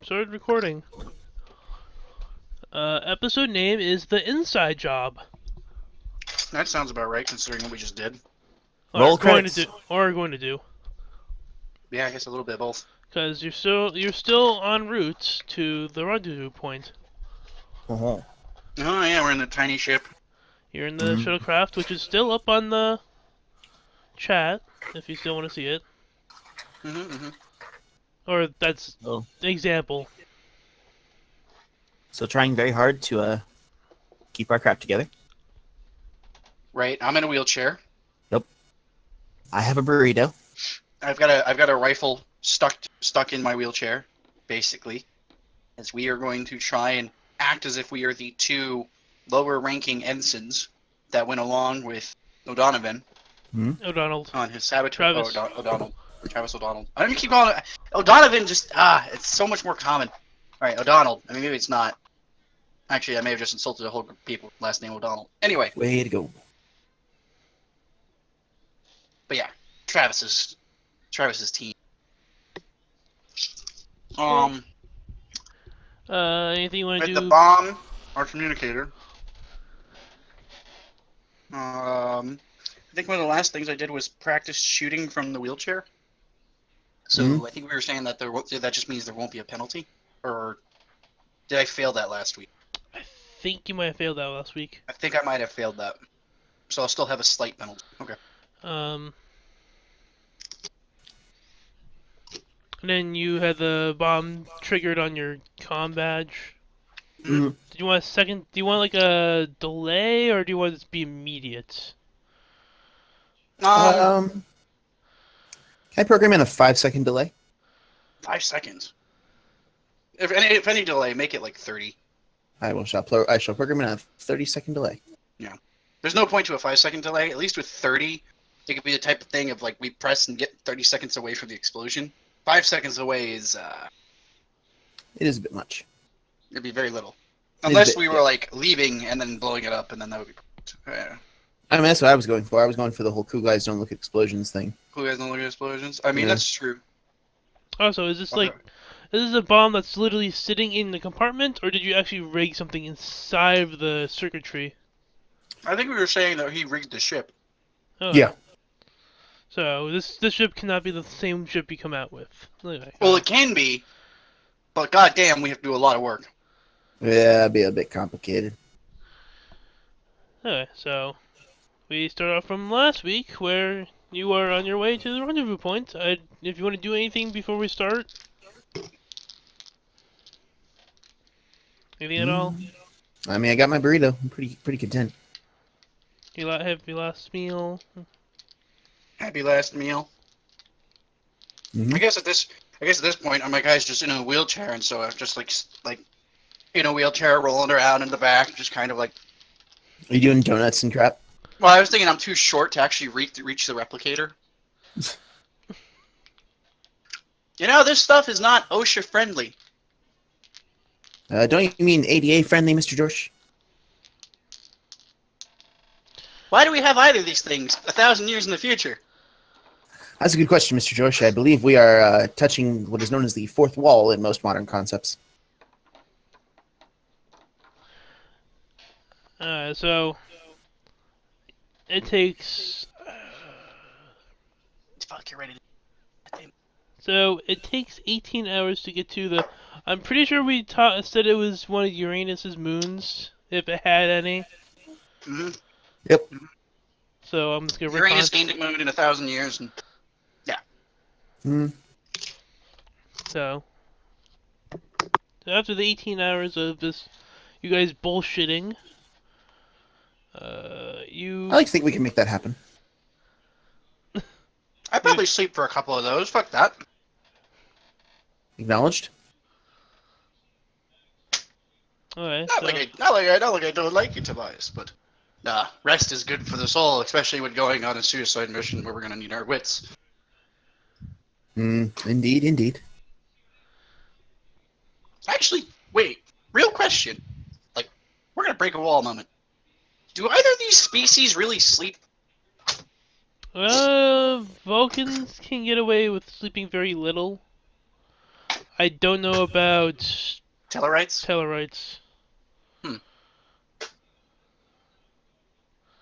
started recording. Episode name is The Inside Job. That sounds about right, considering what we just did. Roll credits. Or are going to do. Yeah, I guess a little bit of both. Because you're still en route to the rendezvous point. Uh-huh. Oh yeah, we're in the tiny ship. You're in the shuttlecraft, which is still up on the chat, if you still want to see it. Or that's Oh. the example. So trying very hard to keep our crap together. Right, I'm in a wheelchair. Yep. I have a burrito. I've got a rifle stuck in my wheelchair, basically, as we are going to try and act as if we are the two lower-ranking ensigns that went along with O'Donovan O'Donnell. on his sabotage. Travis. O'Donnell. Travis O'Donnell. I don't keep calling it O'Donovan. It's so much more common. All right, O'Donnell. I mean, maybe it's not. Actually, I may have just insulted a whole group of people. Last name O'Donnell. Anyway. Way to go. But yeah, Travis's team. Anything you want to With do? the bomb, our communicator. I think one of the last things I did was practice shooting from the wheelchair. So I think we were saying that that just means there won't be a penalty, or did I fail that last week? I think you might have failed that last week. I think I might have failed that, so I'll still have a slight penalty. Okay. And then you had the bomb triggered on your comm badge. Did you want a second? Do you want like a delay, or do you want it to be immediate? Can I program in a 5-second delay? 5 seconds. If any delay, make it like 30. I shall program in a 30-second delay. Yeah. There's no point to a 5-second delay. At least with 30, it could be the type of thing of like we press and get 30 seconds away from the explosion. 5 seconds away is It is a bit much. it'd be very little. Unless we were like leaving and then blowing it up, and then that would be perfect. Yeah. I mean, that's what I was going for. I was going for the whole cool guys don't look at explosions thing. Who guys don't look at explosions? I mean, that's true. Also, is this like, is this a bomb that's literally sitting in the compartment, or did you actually rig something inside of the circuitry? I think we were saying that he rigged the ship. Oh. Yeah. So this ship cannot be the same ship you come out with. Anyway. Well, it can be, but goddamn, we have to do a lot of work. Yeah, it'd be a bit complicated. Anyway, so we start off from last week, where you are on your way to the rendezvous point. If you want to do anything before we start, anything at all? I mean, I got my burrito. I'm pretty content. You have your last meal. Happy last meal. I guess at this point, my guy's just in a wheelchair, and so I'm just like in a wheelchair, rolling around in the back, just kind of like. Are you doing donuts and crap? Well, I was thinking I'm too short to actually reach the replicator. You know, this stuff is not OSHA friendly. Don't you mean ADA friendly, Mr. George? Why do we have either of these things 1,000 years in the future? That's a good question, Mr. George. I believe we are touching what is known as the fourth wall in most modern concepts. So it takes. Fuck, you're ready. So it takes 18 hours to get to the. I'm pretty sure we said it was one of Uranus's moons, if it had any. Yep. So I'm just gonna. Uranus gained a moon in 1,000 years, and yeah. So after the 18 hours of this, you guys bullshitting. I like to think we can make that happen. I'd probably sleep for a couple of those. Fuck that. Acknowledged. Alright. Not like I don't like you, Tobias, but rest is good for the soul, especially when going on a suicide mission where we're gonna need our wits. Indeed. Actually, wait. Real question. Like, we're gonna break a wall a moment. Do either of these species really sleep? Vulcans can get away with sleeping very little. I don't know about Tellarites? Tellarites.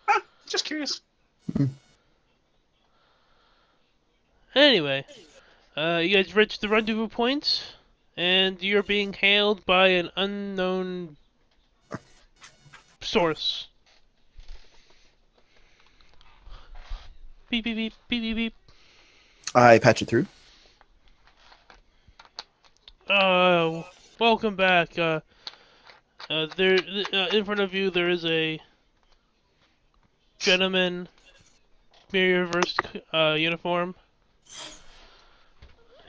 Huh, just curious. Anyway, you guys reach the rendezvous point, and you're being hailed by an unknown source. Beep beep beep beep beep beep. I patch it through. Welcome back. There, in front of you, there is a gentleman, mirror reversed uniform.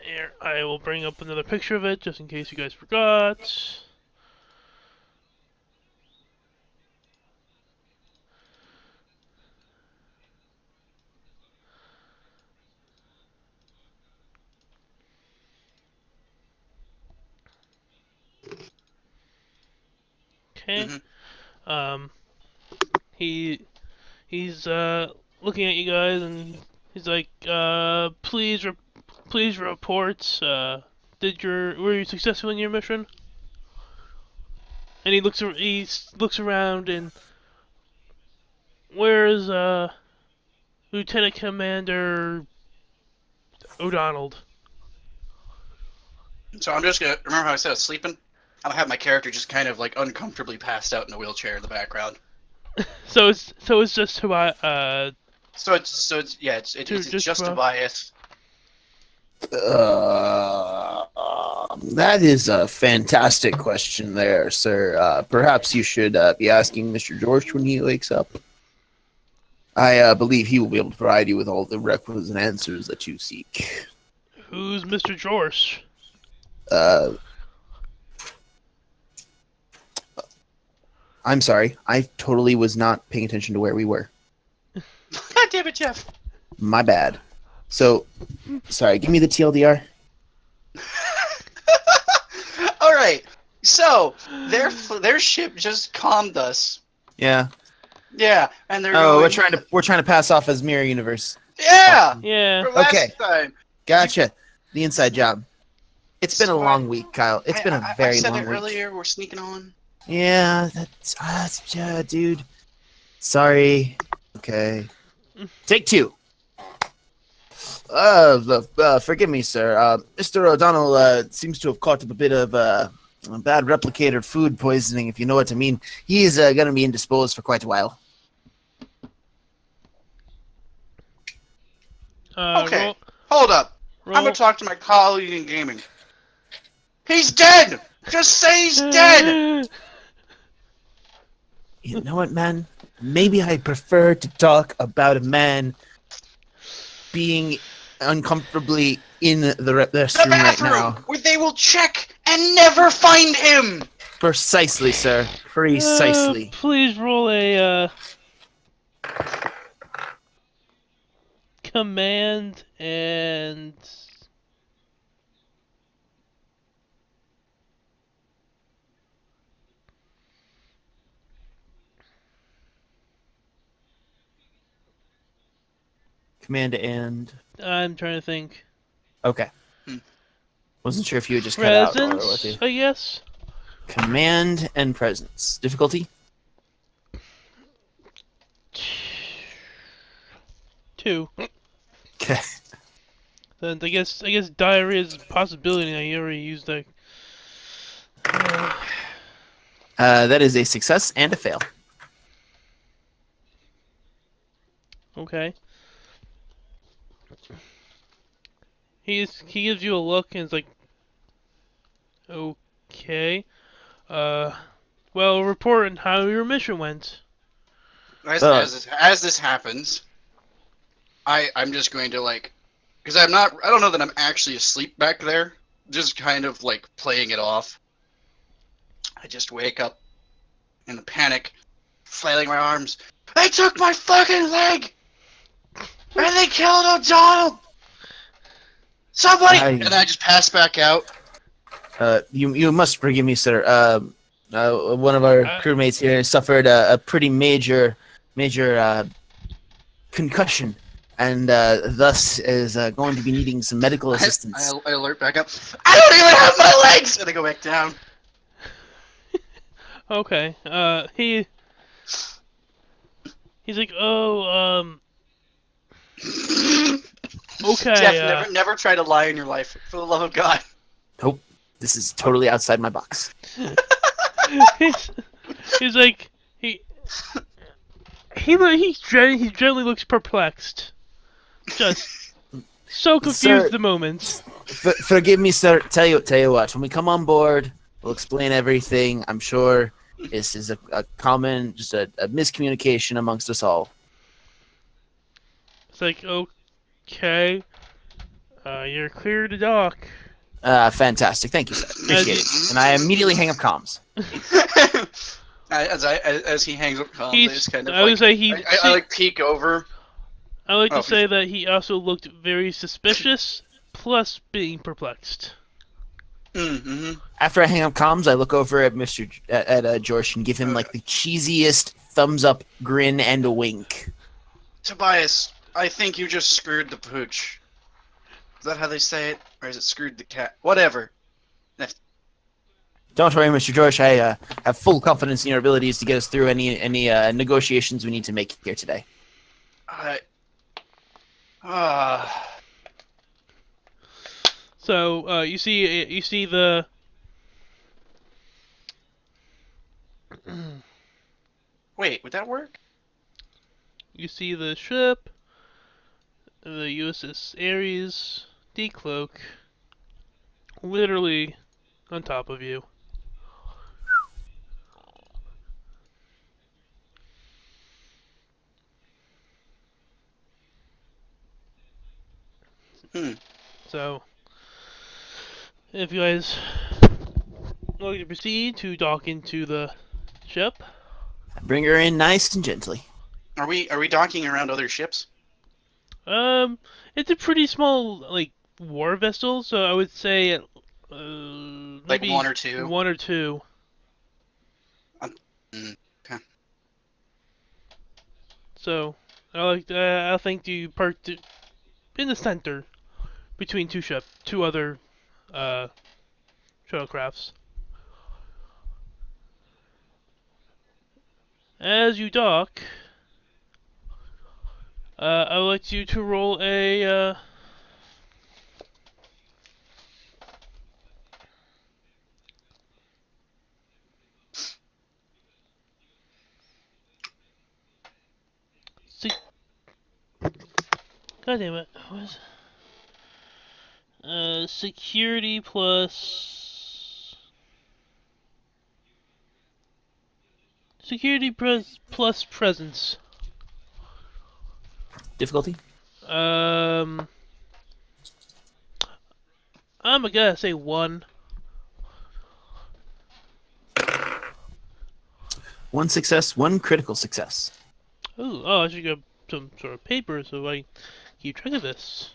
Here, I will bring up another picture of it, just in case you guys forgot. Okay. Mm-hmm. He's looking at you guys, and he's like, please report. Were you successful in your mission? And he looks around, and where's Lieutenant Commander O'Donnell? So I'm just gonna remember how I said I was sleeping. I'll have my character just kind of like uncomfortably passed out in a wheelchair in the background. So it's just who So it's yeah, it's just a bias. That is a fantastic question there, sir. Perhaps you should be asking Mr. George when he wakes up. I believe he will be able to provide you with all the requisite answers that you seek. Who's Mr. George? I'm sorry. I totally was not paying attention to where we were. God damn it, Jeff. My bad. So, sorry. Give me the TLDR. All right. So their ship just calmed us. Yeah. Yeah, and they're Oh, going, we're trying to pass off as mirror universe. yeah. Yeah. For last Okay. time. Gotcha. The inside job. It's been a long week, Kyle. It's been a very I said long it week. earlier. We're sneaking on. Yeah, yeah, dude. Sorry. Okay. Take two. Forgive me, sir. Mr. O'Donnell seems to have caught up a bit of bad replicator food poisoning, if you know what I mean. He's going to be indisposed for quite a while. Okay. Hold up. Roll. I'm gonna talk to my colleague in gaming. He's dead. Just say he's dead. You know what, man? Maybe I prefer to talk about a man being uncomfortably in the restroom right now. Where they will check and never find him. Precisely, sir. Precisely. Please roll a command and Command and... I'm trying to think. Okay. Wasn't sure if you had just cut out or what Presence, you... I guess. Command and presence. Difficulty? 2. Okay. Then I guess diarrhea is a possibility. I already used that. That is a success and a fail. Okay. He gives you a look and is like, okay. Well, report on how your mission went. As this happens, I'm just going to because I don't know that I'm actually asleep back there. Just kind of like playing it off. I just wake up in a panic, flailing my arms. They took my fucking leg, and they killed O'Donnell. Somebody! And I just pass back out. You must forgive me, sir. One of our crewmates here suffered a pretty major concussion and thus is going to be needing some medical assistance. I alert back up. I don't even have my legs! And I go back down. Okay. He's like, oh, okay. Jeff, never try to lie in your life. For the love of God. Nope, this is totally outside my box. he's like, he generally looks perplexed. Just so confused Sir, at the moment. Forgive me, sir. Tell you what. When we come on board, we'll explain everything. I'm sure this is a common, just a miscommunication amongst us all. It's like, okay, you're clear to dock. Fantastic. Thank you, sir. Appreciate it. And I immediately hang up comms. As he hangs up comms, I just kind of I like peek over. I like to say that he also looked very suspicious, plus being perplexed. Mm-hmm. After I hang up comms, I look over at George and give him like the cheesiest thumbs up grin and a wink. Tobias, I think you just screwed the pooch. Is that how they say it? Or is it screwed the cat? Whatever. Don't worry, Mr. George. I have full confidence in your abilities to get us through any negotiations we need to make here today. So you see the Wait, would that work? You see the ship, the USS Ares, decloak, literally on top of you. So, if you guys would like to proceed to dock into the ship, Bring her in nice and gently. Are we docking around other ships? it's a pretty small like war vessel, so I would say like maybe one or two. One or two. Okay. So I think you parked in the center between two other shuttlecrafts. As you dock, I would like you to roll a God damn it. What was security plus plus presence. Difficulty? I'm gonna say 1. One success, one critical success. Oh, I should get some sort of paper so I keep track of this.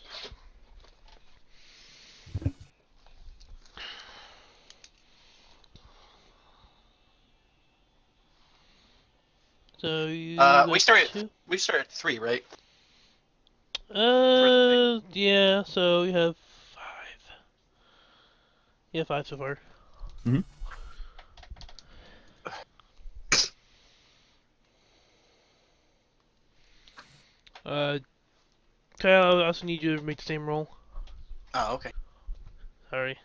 So we start at 3, right? Yeah. So you have 5. Yeah, 5 so far. Mm-hmm. Kyle, I also need you to make the same roll. Oh, okay. Sorry.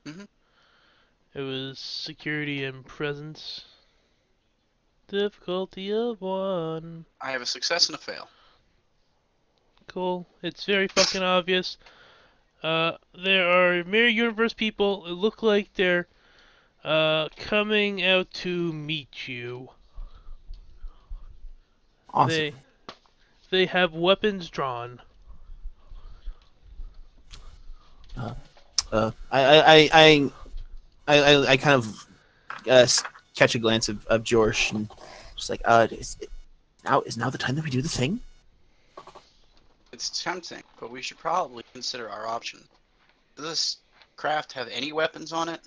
Mhm. It was security and presence. Difficulty of 1. I have a success and a fail. Cool. It's very fucking obvious. There are Mirror Universe people. It look like they're coming out to meet you. Awesome. They have weapons drawn. I kind of catch a glance of George and just like, is now the time that we do the thing? It's tempting, but we should probably consider our options. Does this craft have any weapons on it?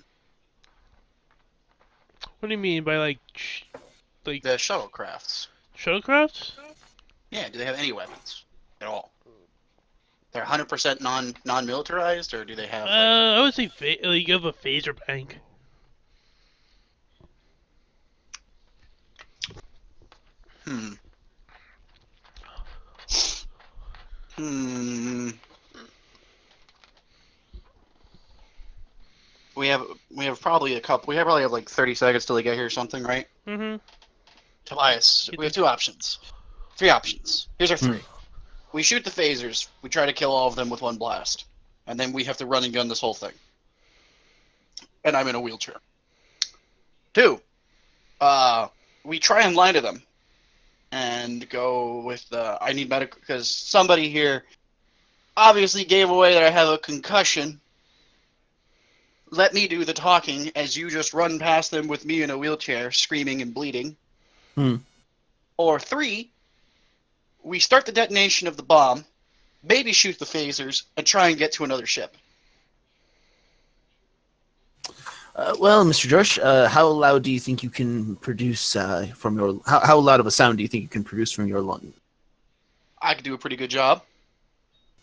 What do you mean by like The shuttlecrafts. shuttlecrafts? Yeah, do they have any weapons? at all? They're 100% non-militarized, or do they have I would say you have a phaser bank. Hmm. Hmm. We have probably a couple. We probably have like 30 seconds till they get here or something, right? Mm-hmm. Tobias, we have two options. Three options. Here's our three. We shoot the phasers. We try to kill all of them with one blast. And then we have to run and gun this whole thing. And I'm in a wheelchair. Two, we try and lie to them. And go with I need medical, because somebody here obviously gave away that I have a concussion. Let me do the talking as you just run past them with me in a wheelchair, screaming and bleeding. Or three, we start the detonation of the bomb, maybe shoot the phasers, and try and get to another ship. Well, Mr. Josh, how loud do you think you can produce from your? How loud of a sound do you think you can produce from your lung? I could do a pretty good job.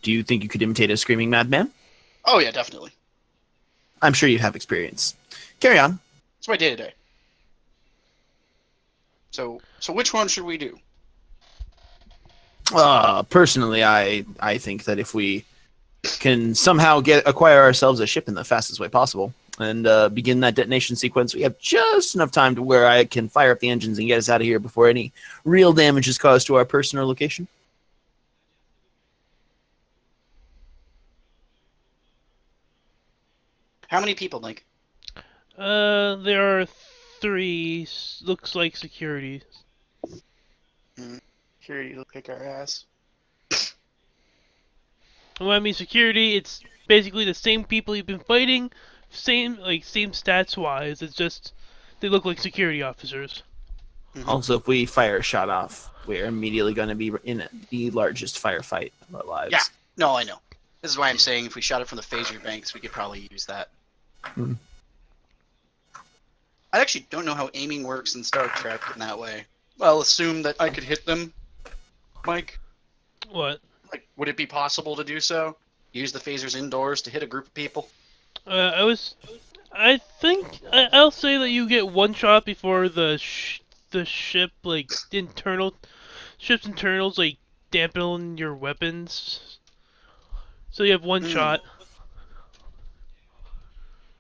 Do you think you could imitate a screaming madman? Oh yeah, definitely. I'm sure you have experience. Carry on. It's my day-to-day. So which one should we do? Personally, I think that if we can somehow acquire ourselves a ship in the fastest way possible and begin that detonation sequence, we have just enough time to where I can fire up the engines and get us out of here before any real damage is caused to our person or location. How many people, Mike? There are three. Looks like security. Security look like our ass. When I mean security, it's basically the same people you've been fighting, same stats wise. It's just they look like security officers. Also, if we fire a shot off, we're immediately going to be in the largest firefight of our lives. Yeah, no, I know. This is why I'm saying if we shot it from the phaser banks, we could probably use that. I actually don't know how aiming works in Star Trek in that way. Well, assume that I could hit them, Mike. What? Like, would it be possible to do so? Use the phasers indoors to hit a group of people? I'll say that you get one shot before the ship ship's internals dampen your weapons. So you have one shot.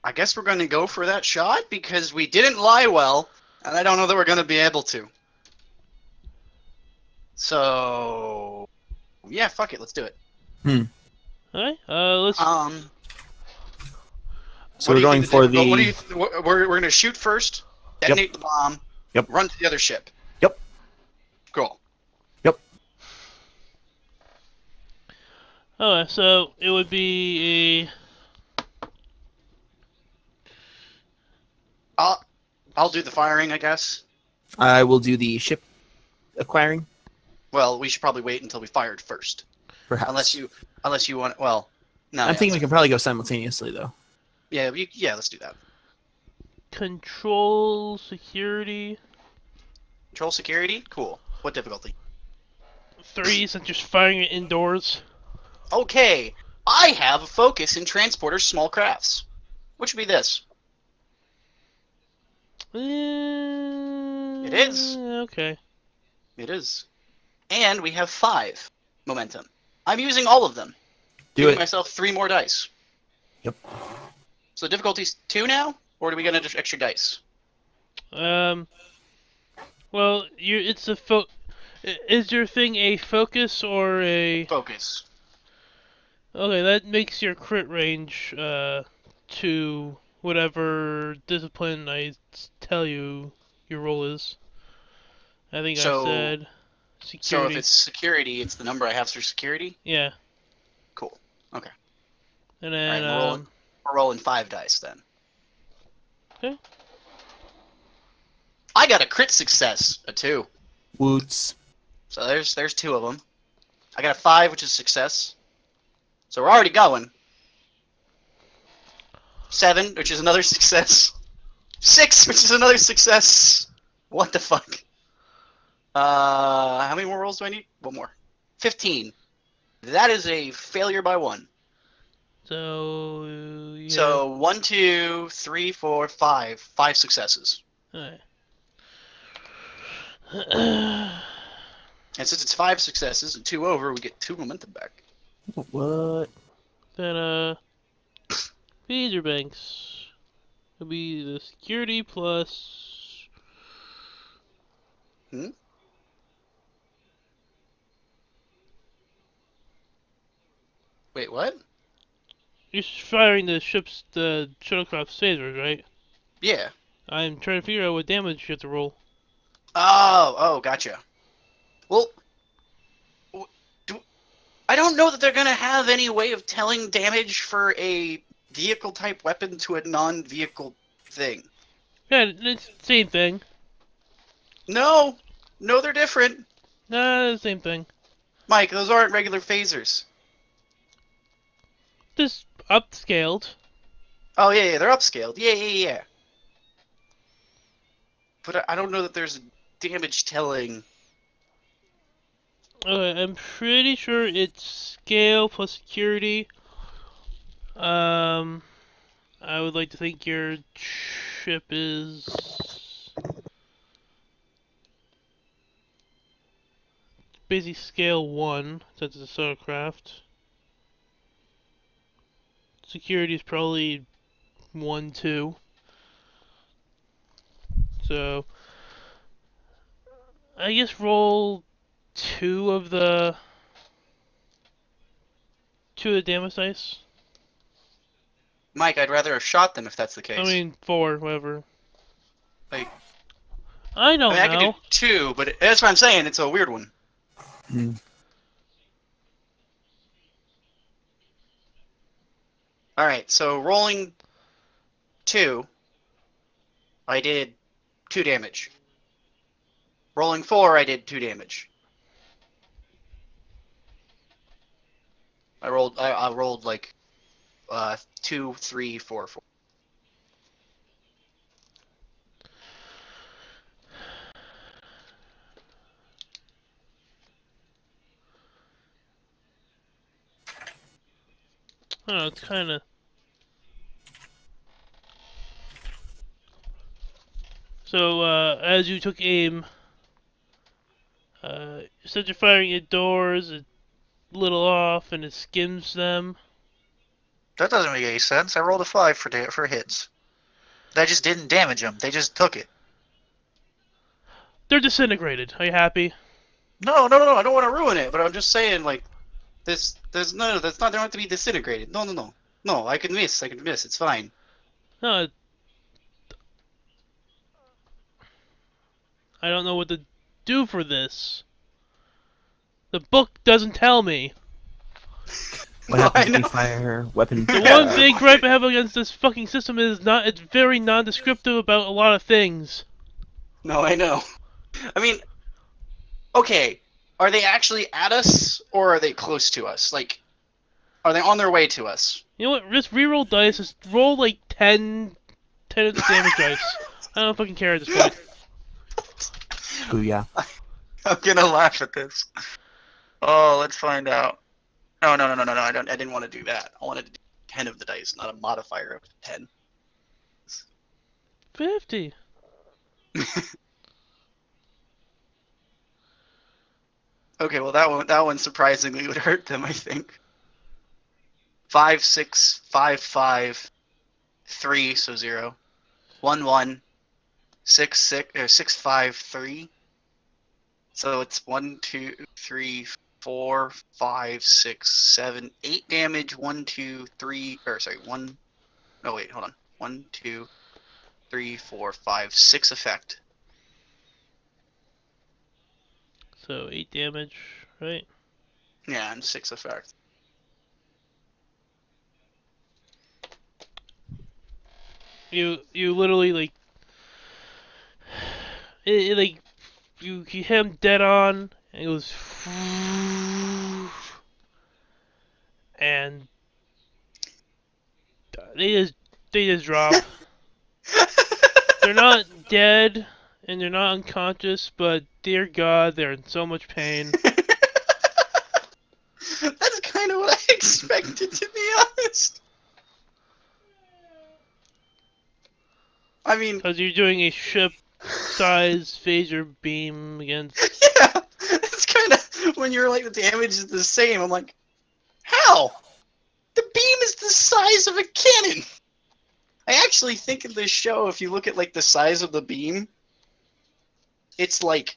I guess we're going to go for that shot because we didn't lie well, and I don't know that we're going to be able to. So, yeah, fuck it, let's do it. Alright, let's. So we're going for the. We're going to shoot first, detonate the bomb, run to the other ship. Yep. Cool. Yep. Oh, so it would be a. I'll do the firing, I guess. I will do the ship acquiring. Well, we should probably wait until we fired first. Perhaps. Unless you want. Well, no. I'm thinking we can probably go simultaneously, though. Yeah, let's do that. Control security. Control security? Cool. What difficulty? 3, since you're firing it indoors. Okay, I have a focus in transporters small crafts. Which would be this? It is. Okay. It is. And we have 5 momentum. I'm using all of them. Giving myself 3 more dice. Yep. So the difficulty's 2 now? Or do we get an extra dice? Well, it's a is your thing a focus or a... Focus. Okay, that makes your crit range, to whatever discipline I tell you your roll is. I think I said security. So if it's security, it's the number I have for security? Yeah. Cool. Okay. And then, Alright, we're rolling 5 dice then. Okay. I got a crit success, a 2. Woots. So there's 2 of them. I got a 5, which is success. So we're already going. 7, which is another success. 6, which is another success. What the fuck? How many more rolls do I need? One more. 15. That is a failure by 1. So you So 1, 2, 3, 4, 5. 5 successes. have. And since it's 5 successes and 2 over, we get 2 momentum back. What? Then Phaser banks will be the security plus. Hmm? Wait, what? You're firing the shuttlecraft's phasers, right? Yeah. I'm trying to figure out what damage you have to roll. Oh, gotcha. Well, I don't know that they're going to have any way of telling damage for a vehicle-type weapon to a non-vehicle thing. Yeah, it's the same thing. No, they're different. Nah, the same thing. Mike, those aren't regular phasers. Just upscaled. Oh, yeah, they're upscaled. Yeah. But I don't know that there's damage telling. I'm pretty sure it's scale plus security. Um, I would like to think your ship is basically scale 1, since it's a shuttlecraft. Security is probably 1, 2. So, I guess roll 2 of the damage dice. Mike, I'd rather have shot them if that's the I case. mean, 4, whatever. Like, I I don't mean, I could do know. 2, but that's what I'm saying. It's a weird one. Hmm. All right, so rolling 2, I did 2 damage. Rolling 4, I did 2 damage. I rolled like 2, 3, 4, 4. I don't know, it's kind of. So, as you took aim, instead of firing at doors, a little off and it skims them. That doesn't make any sense. I rolled a 5 for hits. That just didn't damage them. They just took it. They're disintegrated. Are you happy? No. I don't want to ruin it, but I'm just saying, like, there's no, that's not. They don't have to be disintegrated. No. No, I can miss. It's fine. No, I don't know what to do for this. The book doesn't tell me. What No, happens I if we know. fire weapon? The one big gripe I have against this fucking system is it's very non-descriptive about a lot of things. No, I know. I mean, okay. Are they actually at us, or are they close to us? Like, are they on their way to us? You know what? Just reroll dice. Just roll like 10 of the damage dice. I don't fucking care at this point. Booyah. I'm gonna laugh at this. Oh, let's find out. No. I didn't want to do that. I wanted to do 10 of the dice, not a modifier of 10. 50. Okay, well that one surprisingly would hurt them, I think. 5, 6, 5, 5, 3, so 0. 1, 1, 6, 6, or 6, 5, 3. So it's 1, 2, 3, 4, 5, 6, 7, 8 damage. 1, 2, 3, or sorry, 1. No, wait, hold on. 1, 2, 3, 4, 5, 6 effect. So 8 damage, right? Yeah, and 6 effect. You literally like like you hit him dead on and it goes and they just drop. They're not dead and they're not unconscious, but dear God, they're in so much pain. That's expected, to be honest. I mean, Because you're doing a ship-size phaser beam against... yeah, it's kind of when you're like the damage is the same. I'm like, how? The beam is the size of a cannon. I actually think in this show, if you look at like the size of the beam, it's like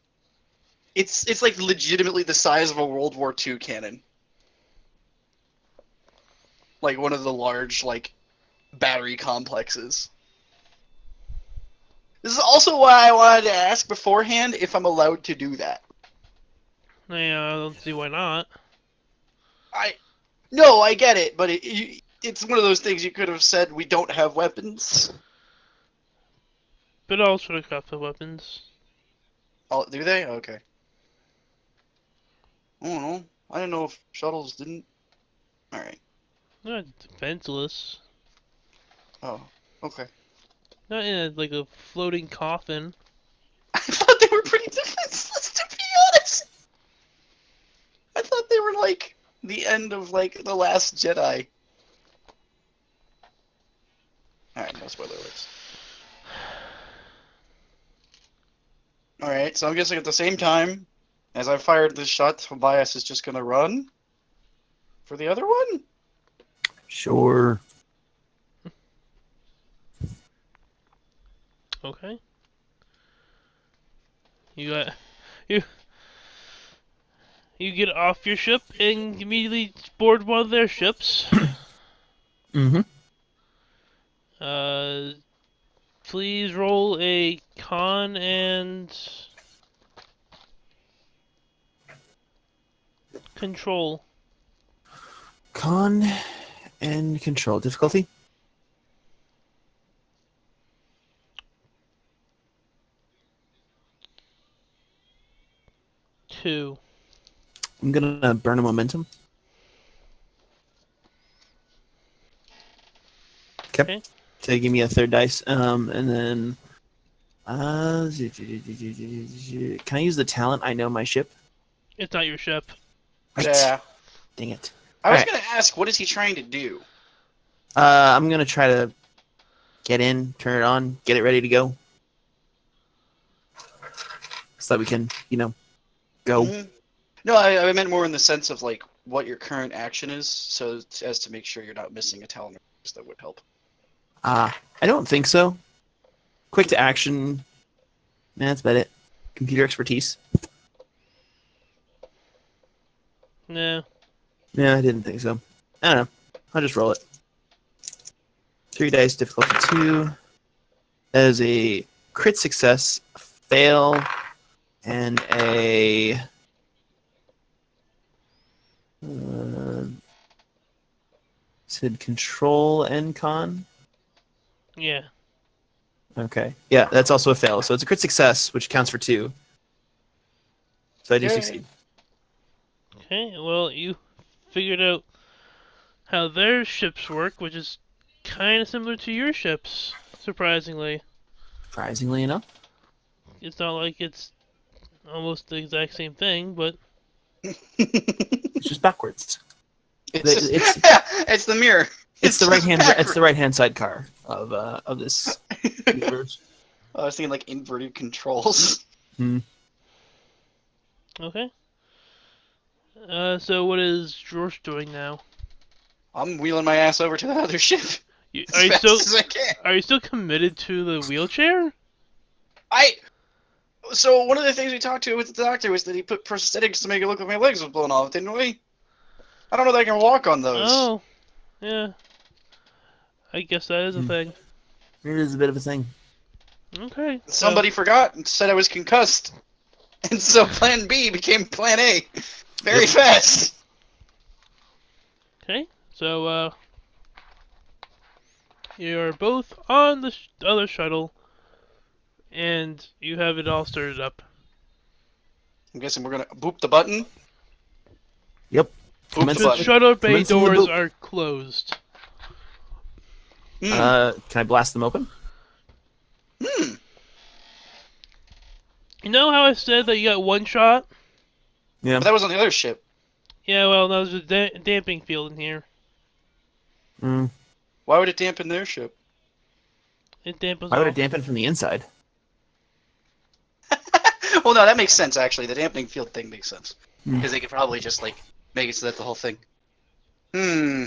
it's like legitimately the size of a World War II cannon. Like one of the large like battery complexes. This is also why I wanted to ask beforehand if I'm allowed to do that. Yeah, I don't see why not. No, I get it, but it's one of those things you could have said we don't have weapons. But also the craft of weapons. Oh, do they? Okay. I don't know. I didn't know if shuttles didn't. All right. Not defenseless. Oh, okay. Not in like a floating coffin. I thought they were pretty defenseless, to be honest. I thought they were like the end of like the Last Jedi. All right, no spoiler alerts. All right, so I'm guessing at the same time as I fired this shot, Tobias is just gonna run for the other one. Sure. Okay. You got you. You get off your ship and immediately board one of their ships. Mm-hmm. Please roll a con and control. Con and control difficulty. Two. I'm gonna burn a momentum. Okay. To give me a third dice. And then can I use the talent? I know my ship. It's not your ship. Right. Yeah. Dang it. I was Alright. gonna ask, what is he trying to do? I'm gonna try to get in, turn it on, get it ready to go, so that we can, go. Mhm. No, I meant more in the sense of like what your current action is, so as to make sure you're not missing a talent that would help. I don't think so. Quick to action. Nah, that's about it. Computer expertise. No. Yeah, I didn't think so. I don't know. I'll just roll it. 3 dice, difficulty 2. That is a crit success, fail, and a said control and con. Yeah. Okay. Yeah, that's also a fail. So it's a crit success, which counts for 2. So I do Yay. succeed. Okay. Well, you figured out how their ships work, which is kind of similar to your ships, surprisingly. Surprisingly enough. It's not like it's almost the exact same thing, but It's just backwards. It's it's the mirror. It's the right just hand. It's backwards. the right hand sidecar of this universe. I was thinking like inverted controls. okay. So what is George doing now? I'm wheeling my ass over to the other ship Are as you fast still as I can. are you still committed to the wheelchair? So one of the things we talked to with the doctor was that he put prosthetics to make it look like my legs were blown off, didn't we? I don't know that I can walk on those. Oh, yeah. I guess that is a thing. It is a bit of a thing. Okay. Somebody forgot and said I was concussed. And so plan B became plan A. Very fast. Okay. So you're both on the other shuttle, and you have it all started up. I'm guessing we're gonna boop the button. Yep. Boop the The button. shuttle bay Commencing the doors boop. are closed. Can I blast them open? You know how I said that you got one shot? Yeah. But that was on the other ship. Yeah, well, no, there's a damping field in here. Mm. Why would it dampen their ship? It dampens Why would all. it dampen from the inside? Well, no, that makes sense actually. The dampening field thing makes sense Hmm. because they could probably just like make it so that the whole thing. Hmm.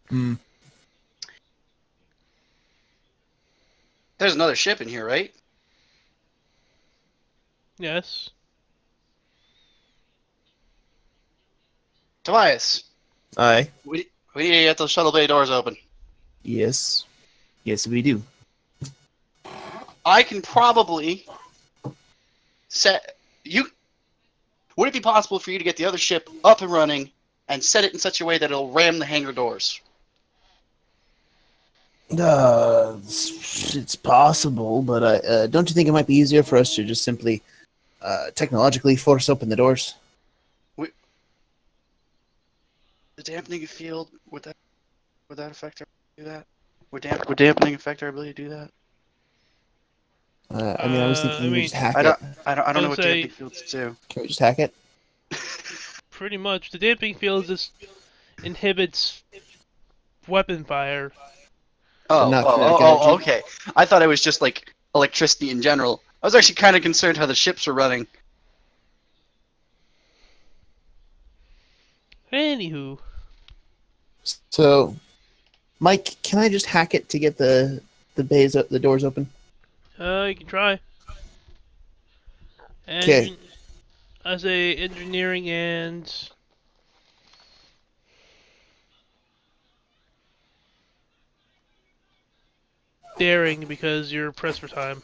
Hmm. There's another ship in here, right? Yes. Tobias, Aye. we need to get those shuttle bay doors open. Yes. Yes, we do. I can probably set you. Would it be possible for you to get the other ship up and running and set it in such a way that it'll ram the hangar doors? It's possible, but don't you think it might be easier for us to just simply technologically force open the doors? The dampening field would that affect our ability to do that? Would dampening affect our ability to do that? I mean, I was thinking I we mean, just hack I it. don't know I'll what say dampening fields do. Can we just hack it? pretty much the damping field just inhibits weapon fire. But not kinetic energy. Okay. I thought it was just like electricity in general. I was actually kind of concerned how the ships were running. Anywho, So, Mike, can I just hack it to get the the doors open? you can try. Okay. And I say engineering and daring because you're pressed for time.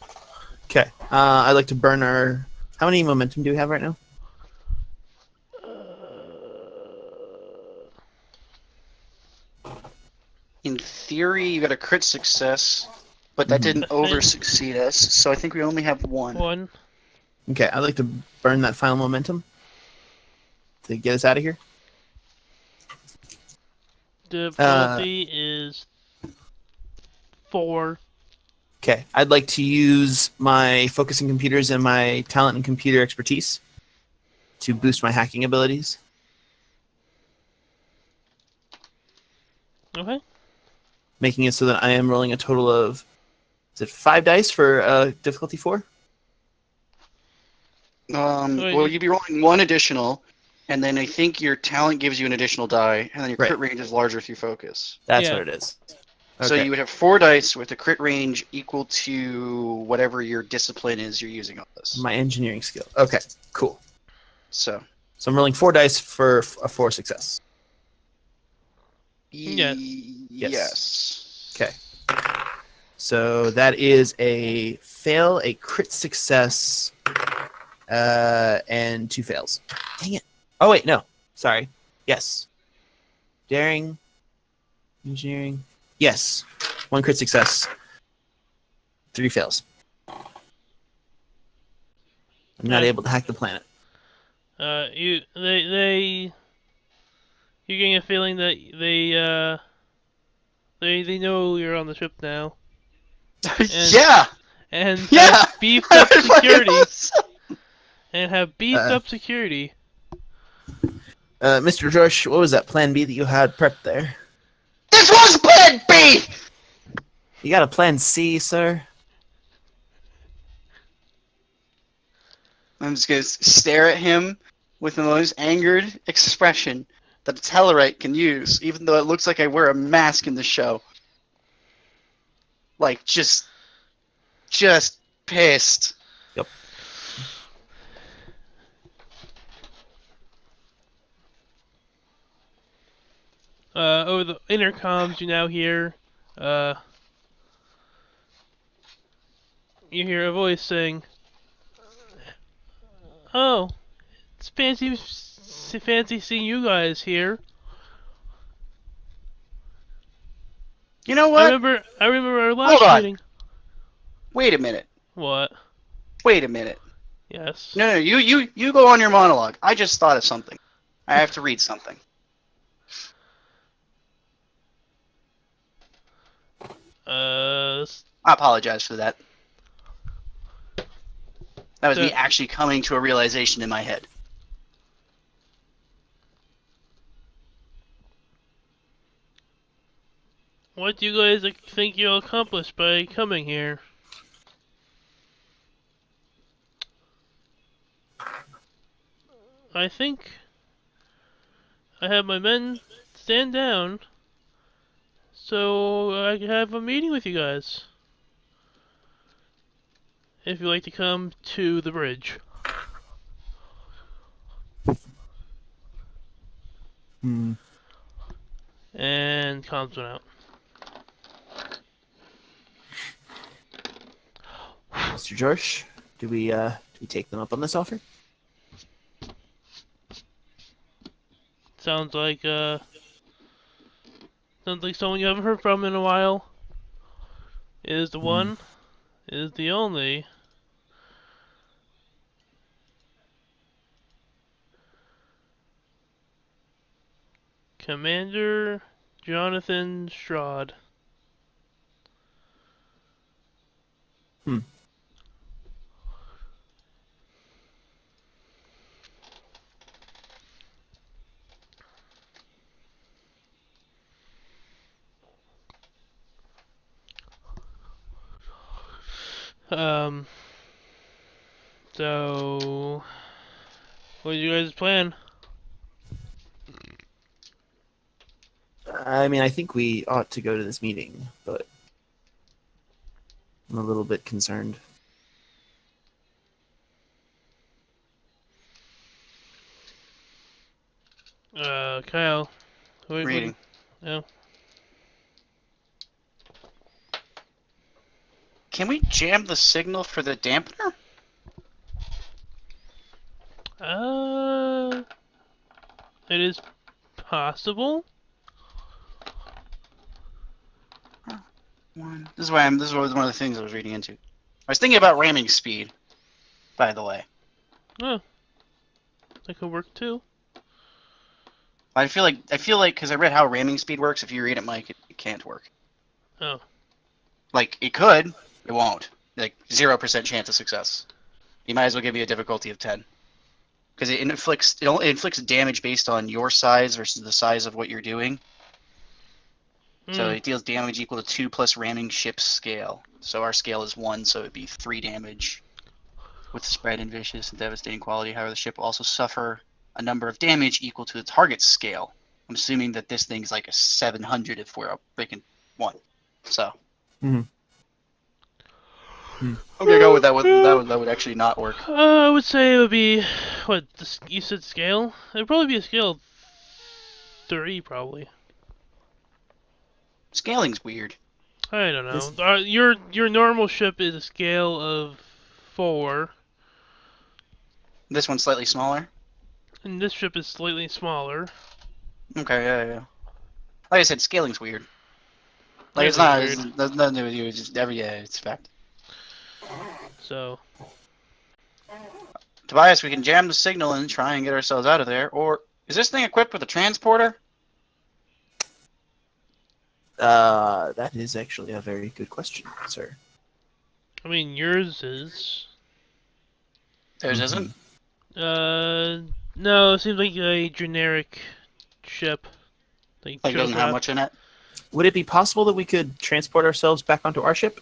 Okay. I'd like to burn our. How many momentum do we have right now? In theory, you got a crit success, but that Mhm. didn't over succeed us, so I think we only have one. One. Okay, I'd like to burn that final momentum to get us out of here. Difficulty is 4. Okay, I'd like to use my focusing computers and my talent and computer expertise to boost my hacking abilities. Okay. Making it so that I am rolling a total of, is it 5 dice for difficulty 4? Well, you'd be rolling one additional, and then I think your talent gives you an additional die, and then your Right. crit range is larger through focus. That's Yeah. what it is. So Okay. you would have 4 dice with a crit range equal to whatever your discipline is you're using on this. My engineering skill. Okay, cool. So So I'm rolling 4 dice for a 4 success. Yes. Yes. Okay. So that is a fail, a crit success, and 2 fails. Dang it. Oh, wait, no. Sorry. Yes. Daring. Engineering. Yes. 1 crit success. 3 fails. I'm not Okay. able to hack the planet. You're getting a feeling that they know you're on the ship now. Yeah. And Yeah. have beefed up security. Uh, Security. Mr. Josh, what was that plan B that you had prepped there? This was Plan B. You got a plan C, sir? I'm just gonna stare at him with the most angered expression that a Tellarite can use, even though it looks like I wear a mask in the show. Like just pissed. Yep. Over the intercoms, you now hear, you hear a voice saying, "Oh, it's fancy seeing you guys here. You know I what? remember our last Hold on. meeting." Wait a minute. What? Wait a minute. Yes. No, you go on your monologue. I just thought of something. I have to read something. Uh, I apologize for that. That was So- me actually coming to a realization in my head. What do you guys think you'll accomplish by coming here? I think I have my men stand down so I can have a meeting with you guys. If you'd like to come to the bridge. And comms went out. Mr. George, do we take them up on this offer? Sounds like someone you haven't heard from in a while. Is the one, is the only. Commander Jonathan Strahd. Hmm. Um. So, what do you guys plan? I mean, I think we ought to go to this meeting, but I'm a little bit concerned. Kyle. Reading. No. Can we jam the signal for the dampener? It is possible. This is one of the things I was reading into. I was thinking about ramming speed, by the way. Oh, that could work too. I feel like because I read how ramming speed works. If you read it, Mike, it can't work. Oh. Like it could, it won't. Like 0% chance of success. You might as well give me a difficulty of 10, because it inflicts damage based on your size versus the size of what you're doing. So it deals damage equal to 2 plus ramming ship's scale. So our scale is 1, so it'd be 3 damage. With spread and vicious and devastating quality, however, the ship will also suffer a number of damage equal to the target's scale. I'm assuming that this thing's like a 700 if we're a freaking 1. So. I'm gonna go with that one. That would actually not work. I would say it would be what you said scale. It'd probably be a scale of 3, probably. Scaling's weird. I don't know. Your normal ship is a scale of 4, This one's slightly smaller. and this ship is slightly smaller. Okay, yeah. Like I said, scaling's weird. Like It's it's not. weird. It has nothing to do with you. It's just it's fact. So. Tobias, we can jam the signal and try and get ourselves out of there. Or is this thing equipped with a transporter? That is actually a very good question, sir. I mean, yours is. Theirs isn't. No, it seems like a generic ship. Like it doesn't have much in it. Would it be possible that we could transport ourselves back onto our ship?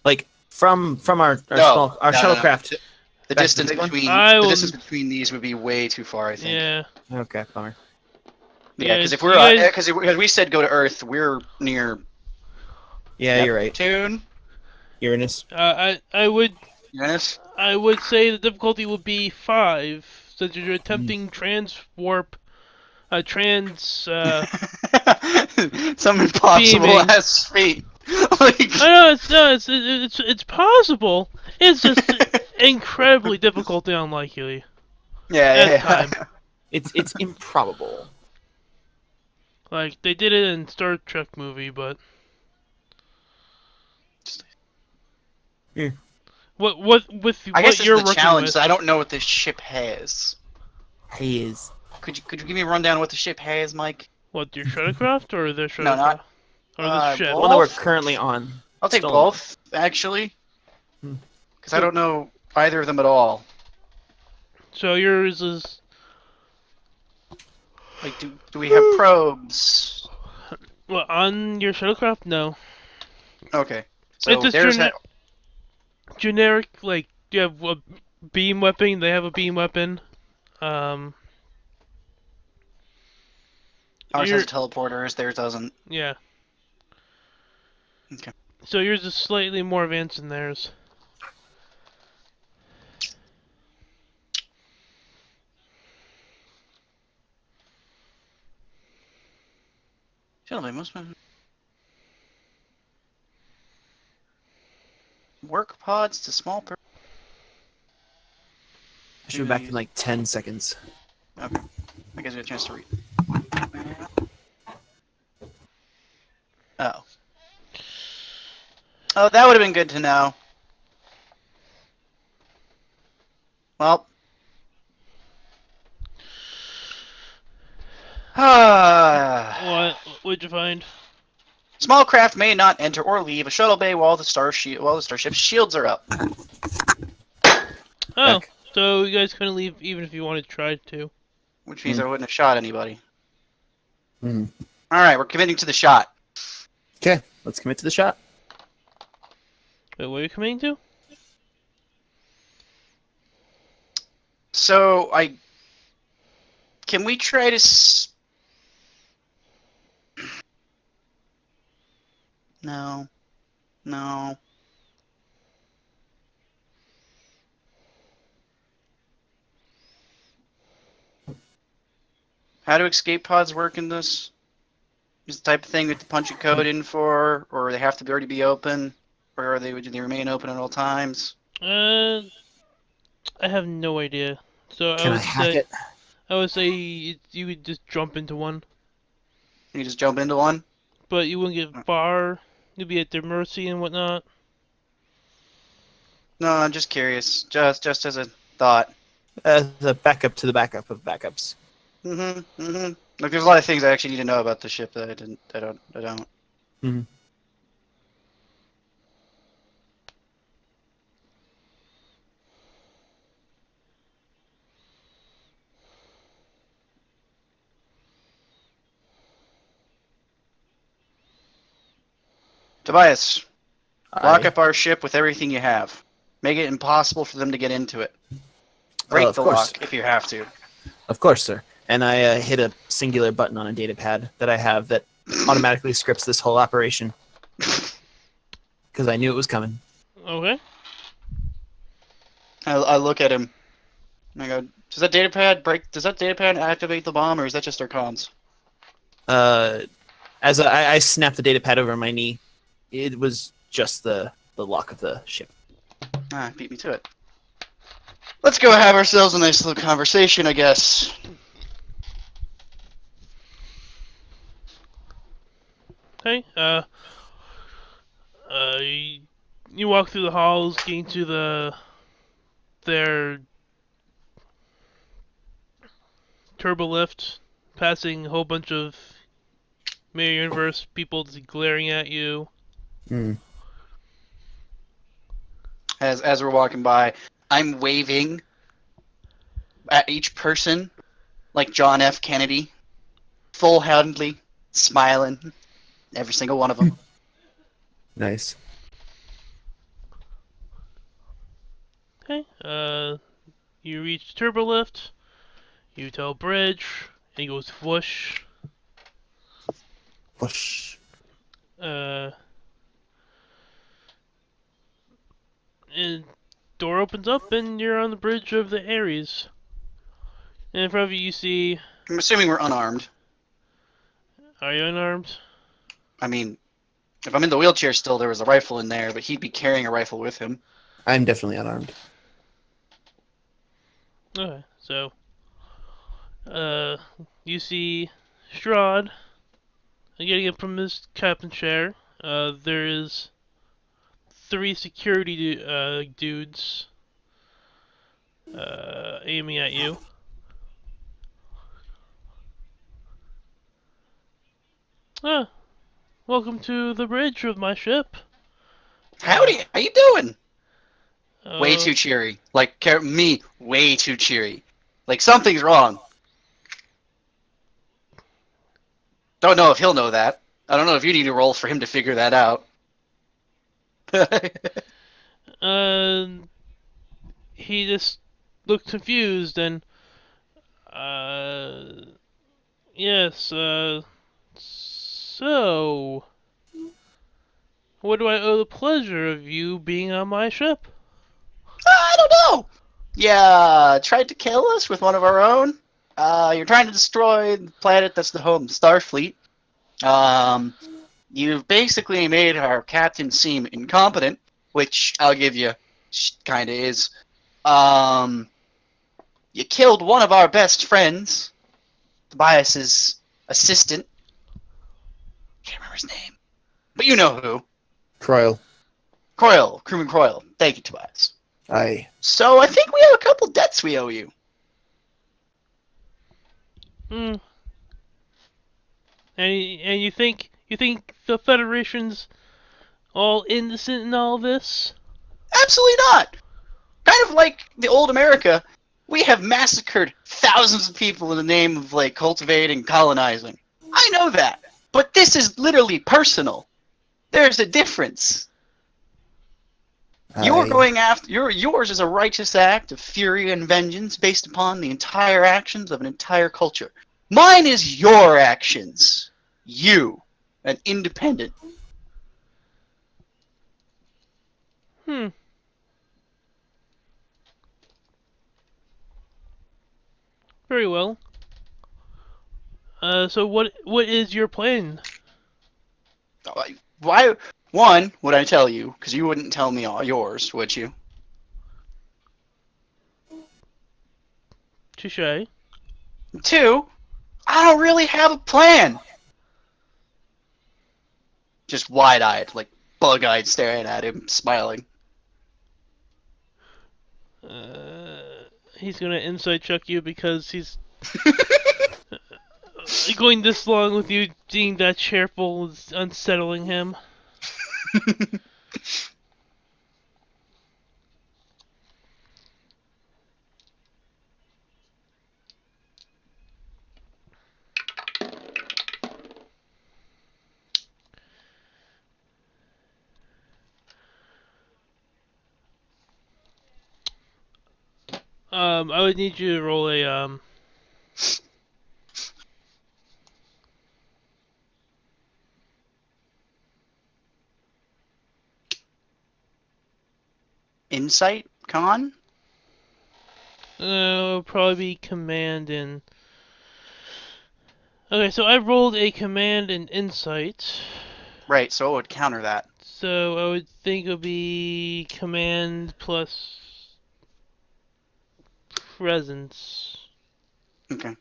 Like from our shuttlecraft? The Back to distance the big one? distance between these would be way too far, I think. Yeah. Okay, bummer. Yeah, because if you we're guys- because we said go to Earth, we're near Yeah, you're right. Neptune. Uranus. I would Uranus. I would say the difficulty would be 5, since you're attempting transwarp, Some impossible beaming. ass feat. Like, I know it's possible. It's just incredibly difficult and unlikely. yeah. time. It's improbable. Like they did it in Star Trek movie, but Yeah. what with I guess what you're it's the working challenge. with? I don't know what this ship has. Haze. Could you give me a rundown of what the ship has, Mike? What, your shuttlecraft or the shuttlecraft? No, not- or the ship. The both. one that we're currently on. I'll take Still- both, actually, because I don't know either of them at all. So yours is Like, do we have probes? Well, on your shuttlecraft, no. Okay. It's So just there's generic, like, you have a beam weapon, they have a beam weapon. Um, ours has you're, a teleporter, theirs doesn't. yeah. Okay. So yours is slightly more advanced than theirs. Gentlemen, most work pods to small. I should be back in like 10 seconds. Okay. I guess we have a chance to read. Oh. Oh, that would have been good to know. Well. What'd you find? Small craft may not enter or leave a shuttle bay while the starship's shields are up. Oh, Back. so you guys couldn't leave even if you wanted to try to. Which means I wouldn't have shot anybody. Mm. Alright, we're committing to the shot. Okay, let's commit to the shot. Wait, what are you committing to? So, can we try to No. No. How do escape pods work in this? Is the type of thing with the punch a code in for, or they have to already be open, or do they remain open at all times? I have no idea. So Can I hack it? I would say you could just jump into one, You just jump into one? but you wouldn't get far. You'd be at their mercy and whatnot. No, I'm just curious. Just as a thought. The backup to the backup of backups. Like, there's a lot of things I actually need to know about the ship that I don't. Mm-hmm. Tobias, lock I, up our ship with everything you have. Make it impossible for them to get into it. Break of the course. lock if you have to. Of course, sir. And I hit a singular button on a data pad that I have that automatically scripts this whole operation. Because I knew it was coming. Okay. I look at him and I go, does that data pad break? Does that data pad activate the bomb, or is that just our comms? As I snapped the data pad over my knee, it was just the lock of the ship. Ah, beat me to it. Let's go have ourselves a nice little conversation, I guess. Okay. You walk through the halls, getting to their turbo lift, passing a whole bunch of Mirror Universe people just glaring at you. Mm. As we're walking by, I'm waving at each person like John F. Kennedy, full-handedly, smiling, every single one of them. Nice. Okay. You reach turbo lift. You tell Bridge, and he goes whoosh. Whoosh. And door opens up, and you're on the bridge of the Ares. And in front of you, you see. I'm assuming we're unarmed. Are you unarmed? I mean, if I'm in the wheelchair still, there was a rifle in there, but he'd be carrying a rifle with him. I'm definitely unarmed. Okay, so. You see Strahd getting up from his captain chair. There is 3 security dudes aiming at you. Ah, welcome to the bridge of my ship. Howdy, how you doing? Way Uh, too cheery. Like, me, way too cheery. Like, something's wrong. Don't know if he'll know that. I don't know if you need to roll for him to figure that out. Uh, he just looked confused and, yes, so, what do I owe the pleasure of you being on my ship? I don't know. Yeah, tried to kill us with one of our own. You're trying to destroy the planet that's the home of Starfleet. You've basically made our captain seem incompetent, which I'll give you, kind of is. You killed one of our best friends, Tobias's assistant. Can't remember his name, but you know who. Croyle. Croyle, Crewman Croyle. Thank you, Tobias. Aye. So I think we have a couple debts we owe you. Hmm. And you think the Federation's all innocent in all this? Absolutely not. Kind of like the old America, we have massacred thousands of people in the name of like cultivating, colonizing. I know that, but this is literally personal. There's a difference. You're Aye. going after yours is a righteous act of fury and vengeance based upon the entire actions of an entire culture. Mine is your actions. You, an independent. Hmm. Very well. So what is your plan? Why? One, would I tell you? Because you wouldn't tell me all yours, would you? Touche. Two, I don't really have a plan. Just wide-eyed, like bug-eyed, staring at him, smiling. He's gonna insight check you because he's going this long with you being that cheerful is unsettling him. I would need you to roll a Insight, con? probably be command and. Okay, so I rolled a command and insight. Right, so it would counter that. So I would think it would be command plus presence Okay.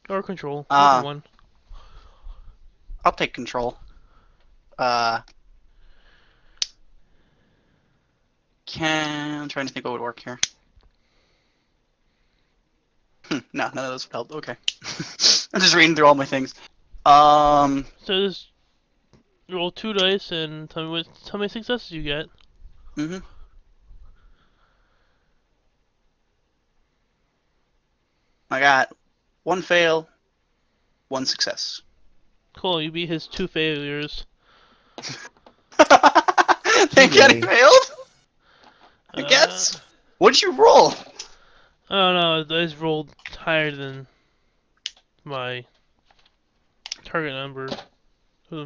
or control, either Uh, one. I'll take control. I'm trying to think what would work here. No, none of those would help. Okay. I'm just reading through all my things. So just roll 2 dice and tell me how many successes you get. Mm-hmm. I got one fail, one success. Cool, you beat his 2 failures. Thank God he failed. I Uh, guess. What'd you roll? I don't know, the dice rolled higher than my target number.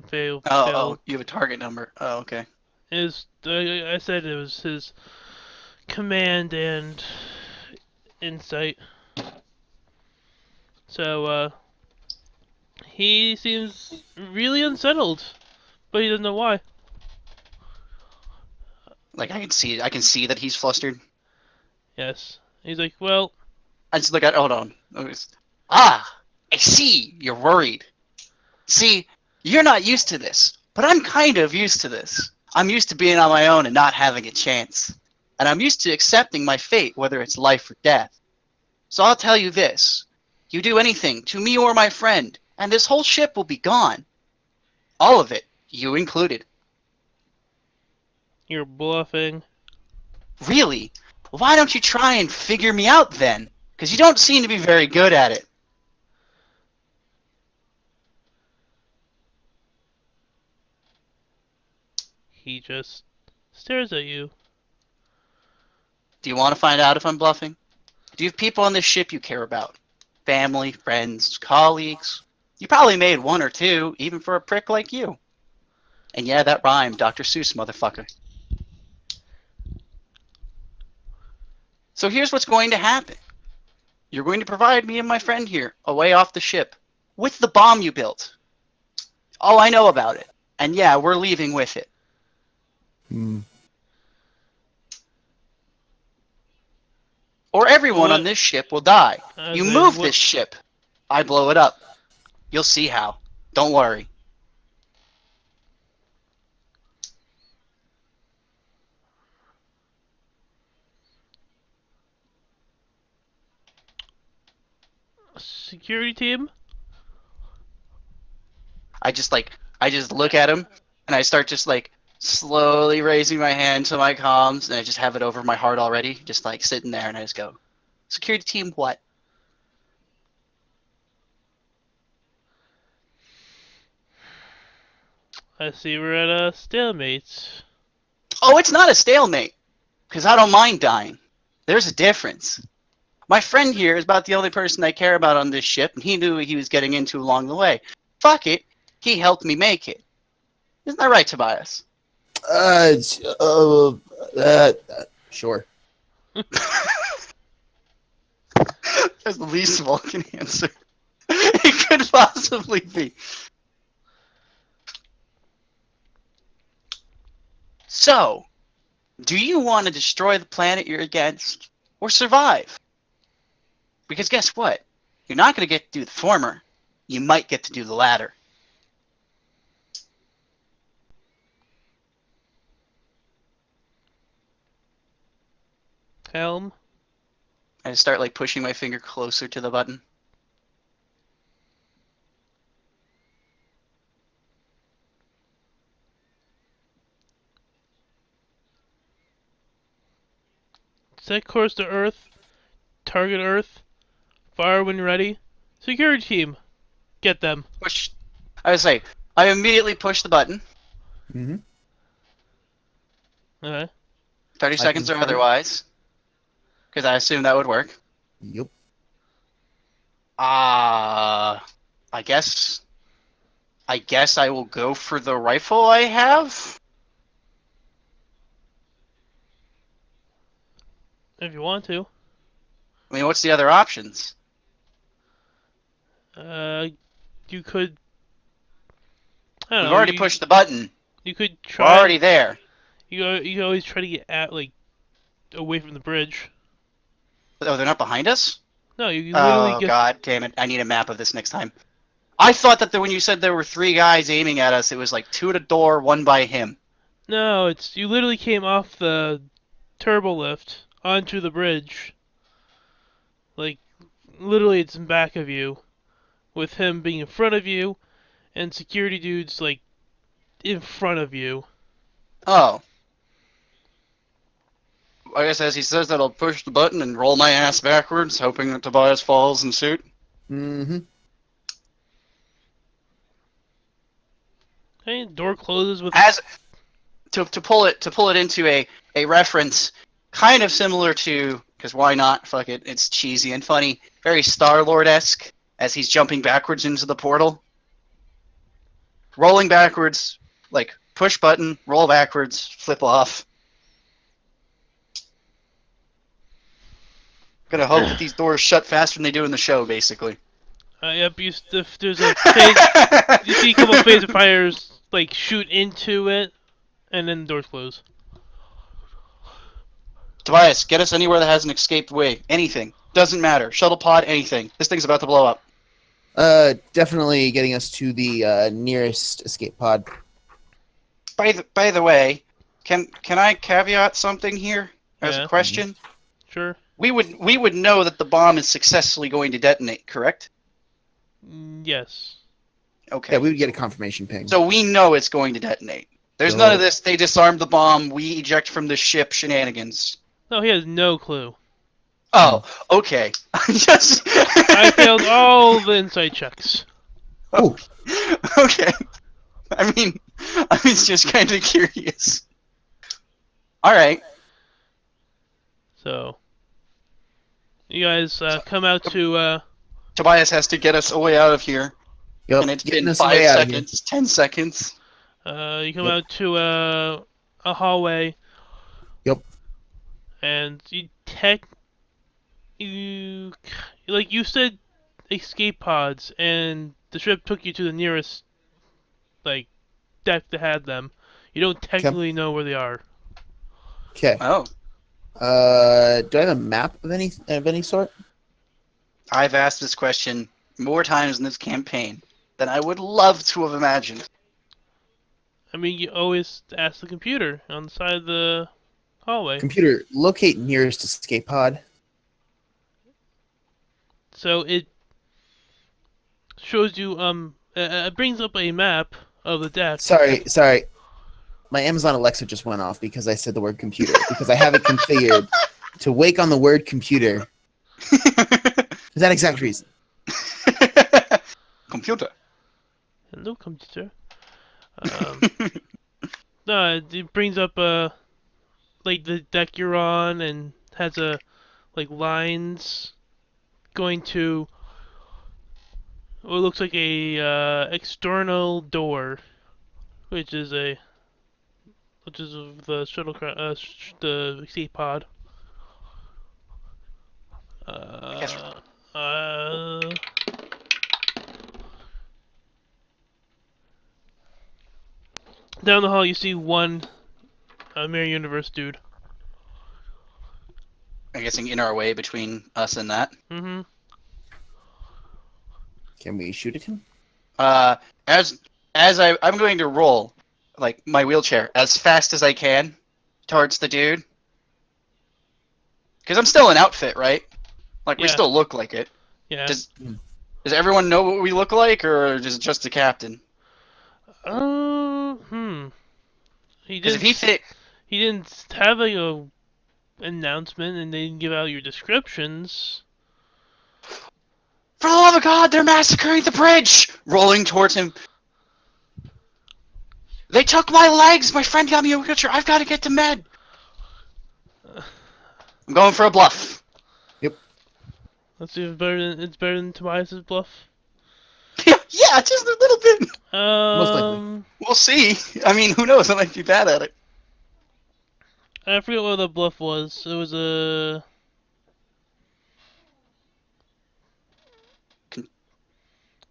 Failed. Oh, you have a target number. Oh, okay. I said it was his command and insight. So, he seems really unsettled, but he doesn't know why. Like I can see that he's flustered. Yes. He's like, well, I just look at. Hold on. Ah, I see. You're worried. See, you're not used to this, but I'm kind of used to this. I'm used to being on my own and not having a chance. And I'm used to accepting my fate, whether it's life or death. So I'll tell you this. You do anything to me or my friend, and this whole ship will be gone. All of it, you included. you're bluffing. Really? Why don't you try and figure me out then? Because you don't seem to be very good at it. He just stares at you. Do you want to find out if I'm bluffing? Do you have people on this ship you care about? Family, friends, colleagues? You probably made one or two, even for a prick like you. And yeah, that rhymed, Dr. Seuss, motherfucker. So here's what's going to happen. You're going to provide me and my friend here, away off the ship, with the bomb you built. All I know about it. And yeah, we're leaving with it. Hmm. Or everyone on What? this ship will die. As You in, move what? this ship. I blow it up. You'll see how. Don't worry. Security team? I just look at him and I start just like slowly raising my hand to my comms and I just have it over my heart already, just like sitting there and I just go, security team what? I see we're at a stalemate. Oh, it's not a stalemate, because I don't mind dying. There's a difference. My friend here is about the only person I care about on this ship, and he knew what he was getting into along the way. Fuck it, he helped me make it. Isn't that right, Tobias? It's, sure. That's the least Vulcan answer it could possibly be. So, do you want to destroy the planet you're against, or survive? Because guess what? You're not going to get to do the former. You might get to do the latter. Helm? I just start like pushing my finger closer to the button. Set course to Earth. Target Earth. Fire when ready. Security team. Get them. Push. I would say, I immediately push the button. Mm-hmm. Okay. 30 seconds or confirm. otherwise. Because I assume that would work. Yep. I guess I will go for the rifle I have. If you want to. I mean, what's the other options? You could. I don't We've know. already pushed the button. You could We're try. already there. You always try to get away from the bridge. Oh, they're not behind us? No, you literally Oh, get. God damn it. I need a map of this next time. I thought that when you said there were 3 guys aiming at us, it was like 2 at a door, 1 by him. No, it's you literally came off the turbo lift onto the bridge. Like literally, it's in back of you, with him being in front of you, and security dudes like in front of you. Oh. I guess as he says that, I'll push the button and roll my ass backwards, hoping that Tobias falls in suit. Mm-hmm. Hey, door closes with. As to pull it into a reference kind of similar to, because why not? Fuck it, it's cheesy and funny, very Star-Lord-esque as he's jumping backwards into the portal, rolling backwards, like push button, roll backwards, flip off. Gonna hope that these doors shut faster than they do in the show, basically. Yep, if there's a phase, you see a couple phaser fires like shoot into it, and then the doors close. Tobias, get us anywhere that has an escaped way. Anything. Doesn't matter. Shuttle pod, anything. This thing's about to blow up. Definitely getting us to the nearest escape pod. By the way, can I caveat something here as Yeah. a question? Sure. We would know that the bomb is successfully going to detonate, correct? Yes. Okay. Yeah, we would get a confirmation ping. So we know it's going to detonate. There's none of this, they disarmed the bomb, we eject from the ship shenanigans. No, he has no clue. Oh, okay. Just I failed all the inside checks. Oh, Okay. I mean, I was just kind of curious. All right. So, you guys come out to. Tobias has to get us away out of here, Yep, and it's getting been us 5 away out of here. seconds, 10 seconds. You come Yep. out to a hallway. Yep. And you like you said escape pods, and the ship took you to the nearest like deck that had them. You don't technically know where they are. Okay. Oh, Do I have a map of any sort? I've asked this question more times in this campaign than I would love to have imagined. I mean, you always ask the computer on the side of the hallway. Computer, locate nearest escape pod. So it shows you it brings up a map of the deck. Sorry. My Amazon Alexa just went off because I said the word computer because I have it configured to wake on the word computer for that exact reason. Computer. Hello, computer. No, it brings up like the deck you're on and has a like lines going to what looks like a external door, which is the the escape pod. guess- Uh, Down the hall, you see one Mirror Universe dude. I'm guessing in our way between us and that. Mm-hmm. Can we shoot at him? As I'm going to roll, like my wheelchair, as fast as I can towards the dude. Because I'm still in outfit, right? Like we Yeah. still look like it. Yeah. Does everyone know what we look like, or is it just the captain? He Because if didn't. he fit, He didn't have a announcement, and they didn't give out your descriptions. for the love of God, they're massacring the bridge! Rolling towards him. They took my legs! My friend got me a wheelchair. I've got to get to med. I'm going for a bluff. Let's see if it's better than Tobias's bluff. Yeah, just a little bit. Most likely. We'll see. I mean, who knows? I might be bad at it. I forget what the bluff was. It was a.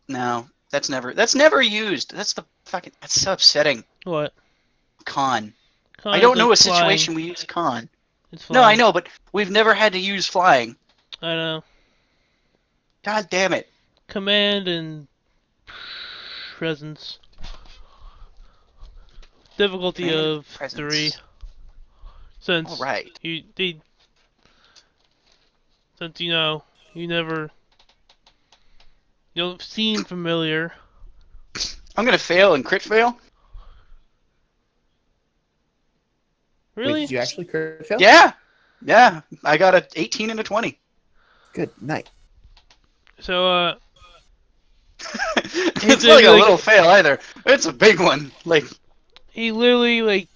No, that's never used. That's so upsetting. What? Con. Con I is don't know like a flying. situation we use con. It's No, I flying. know, but we've never had to use flying. I know. God damn it. Command and presence. Difficulty Command of presence. 3. Since All right. since you know you don't seem familiar. I'm gonna fail and crit fail. Wait, Really? did you actually crit fail? Yeah. I got a 18 and a 20. Good night. So It's not like a little fail either. It's a big one. Like he literally like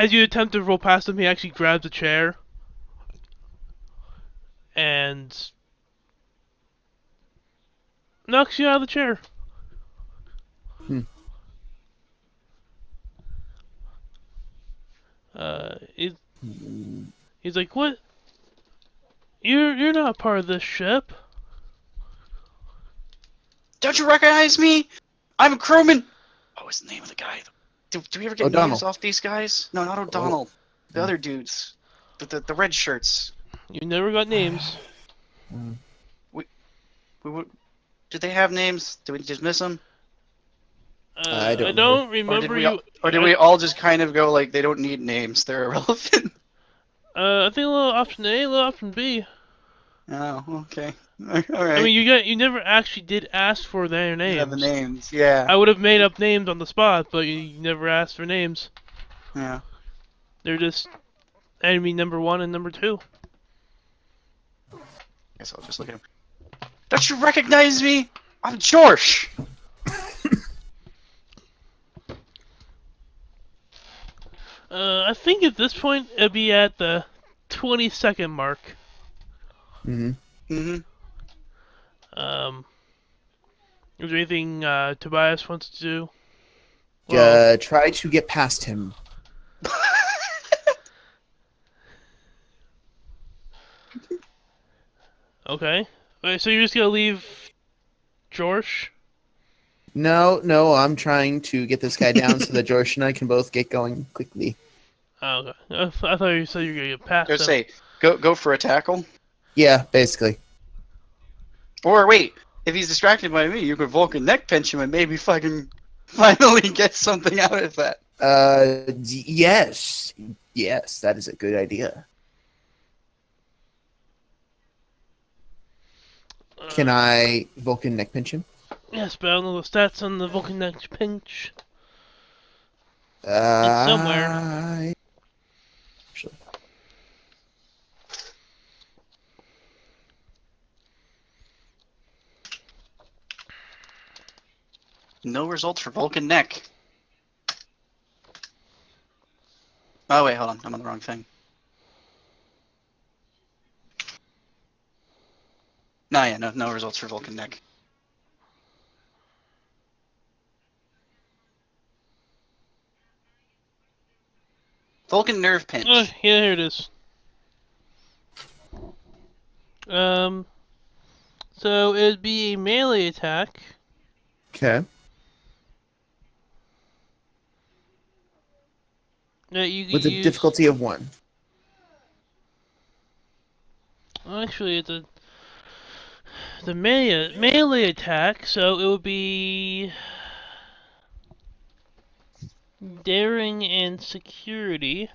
as you attempt to roll past him, he actually grabs a chair and knocks you out of the chair. He's like, "What? You're not part of this ship." don't you recognize me? I'm a crewman. What was the name of the guy? Do we ever get O'Donnell. names off these guys? No, not O'Donnell. The other dudes. The red shirts. You never got names. Did they have names? Did we just miss them? I don't I don't remember Or did we all just kind of go like they don't need names? They're irrelevant. I think a little option A, a little option B. Oh, okay. All right. I mean, you never actually did ask for their names. Yeah, the names. Yeah. I would have made up names on the spot, but you never asked for names. Yeah. They're just enemy number 1 and number 2. Guess I'll just look at him. Don't you recognize me? I'm George. I think at this point it'd be at the 20-second mark. Mm-hmm. Mm-hmm. Is there anything Tobias wants to do? Well, Try to get past him. okay. Wait, so you're just gonna leave George? No, I'm trying to get this guy down so that George and I can both get going quickly. Oh, okay. I thought you said you were gonna get past Go him. say, go for a tackle. Yeah, basically. Or wait, if he's distracted by me, you could Vulcan neck pinch him and maybe fucking finally get something out of that. Yes. Yes, that is a good idea. Can I Vulcan neck pinch him? Yes, but I don't know the stats on the Vulcan neck pinch. It's somewhere. No results for Vulcan neck. Oh wait, hold on, I'm on the wrong thing. No results for Vulcan neck. Vulcan nerve pinch. Oh, yeah, here it is. So it'd be a melee attack. Okay. That you With could a use. difficulty of 1. Actually, it's the melee attack, so it would be daring and security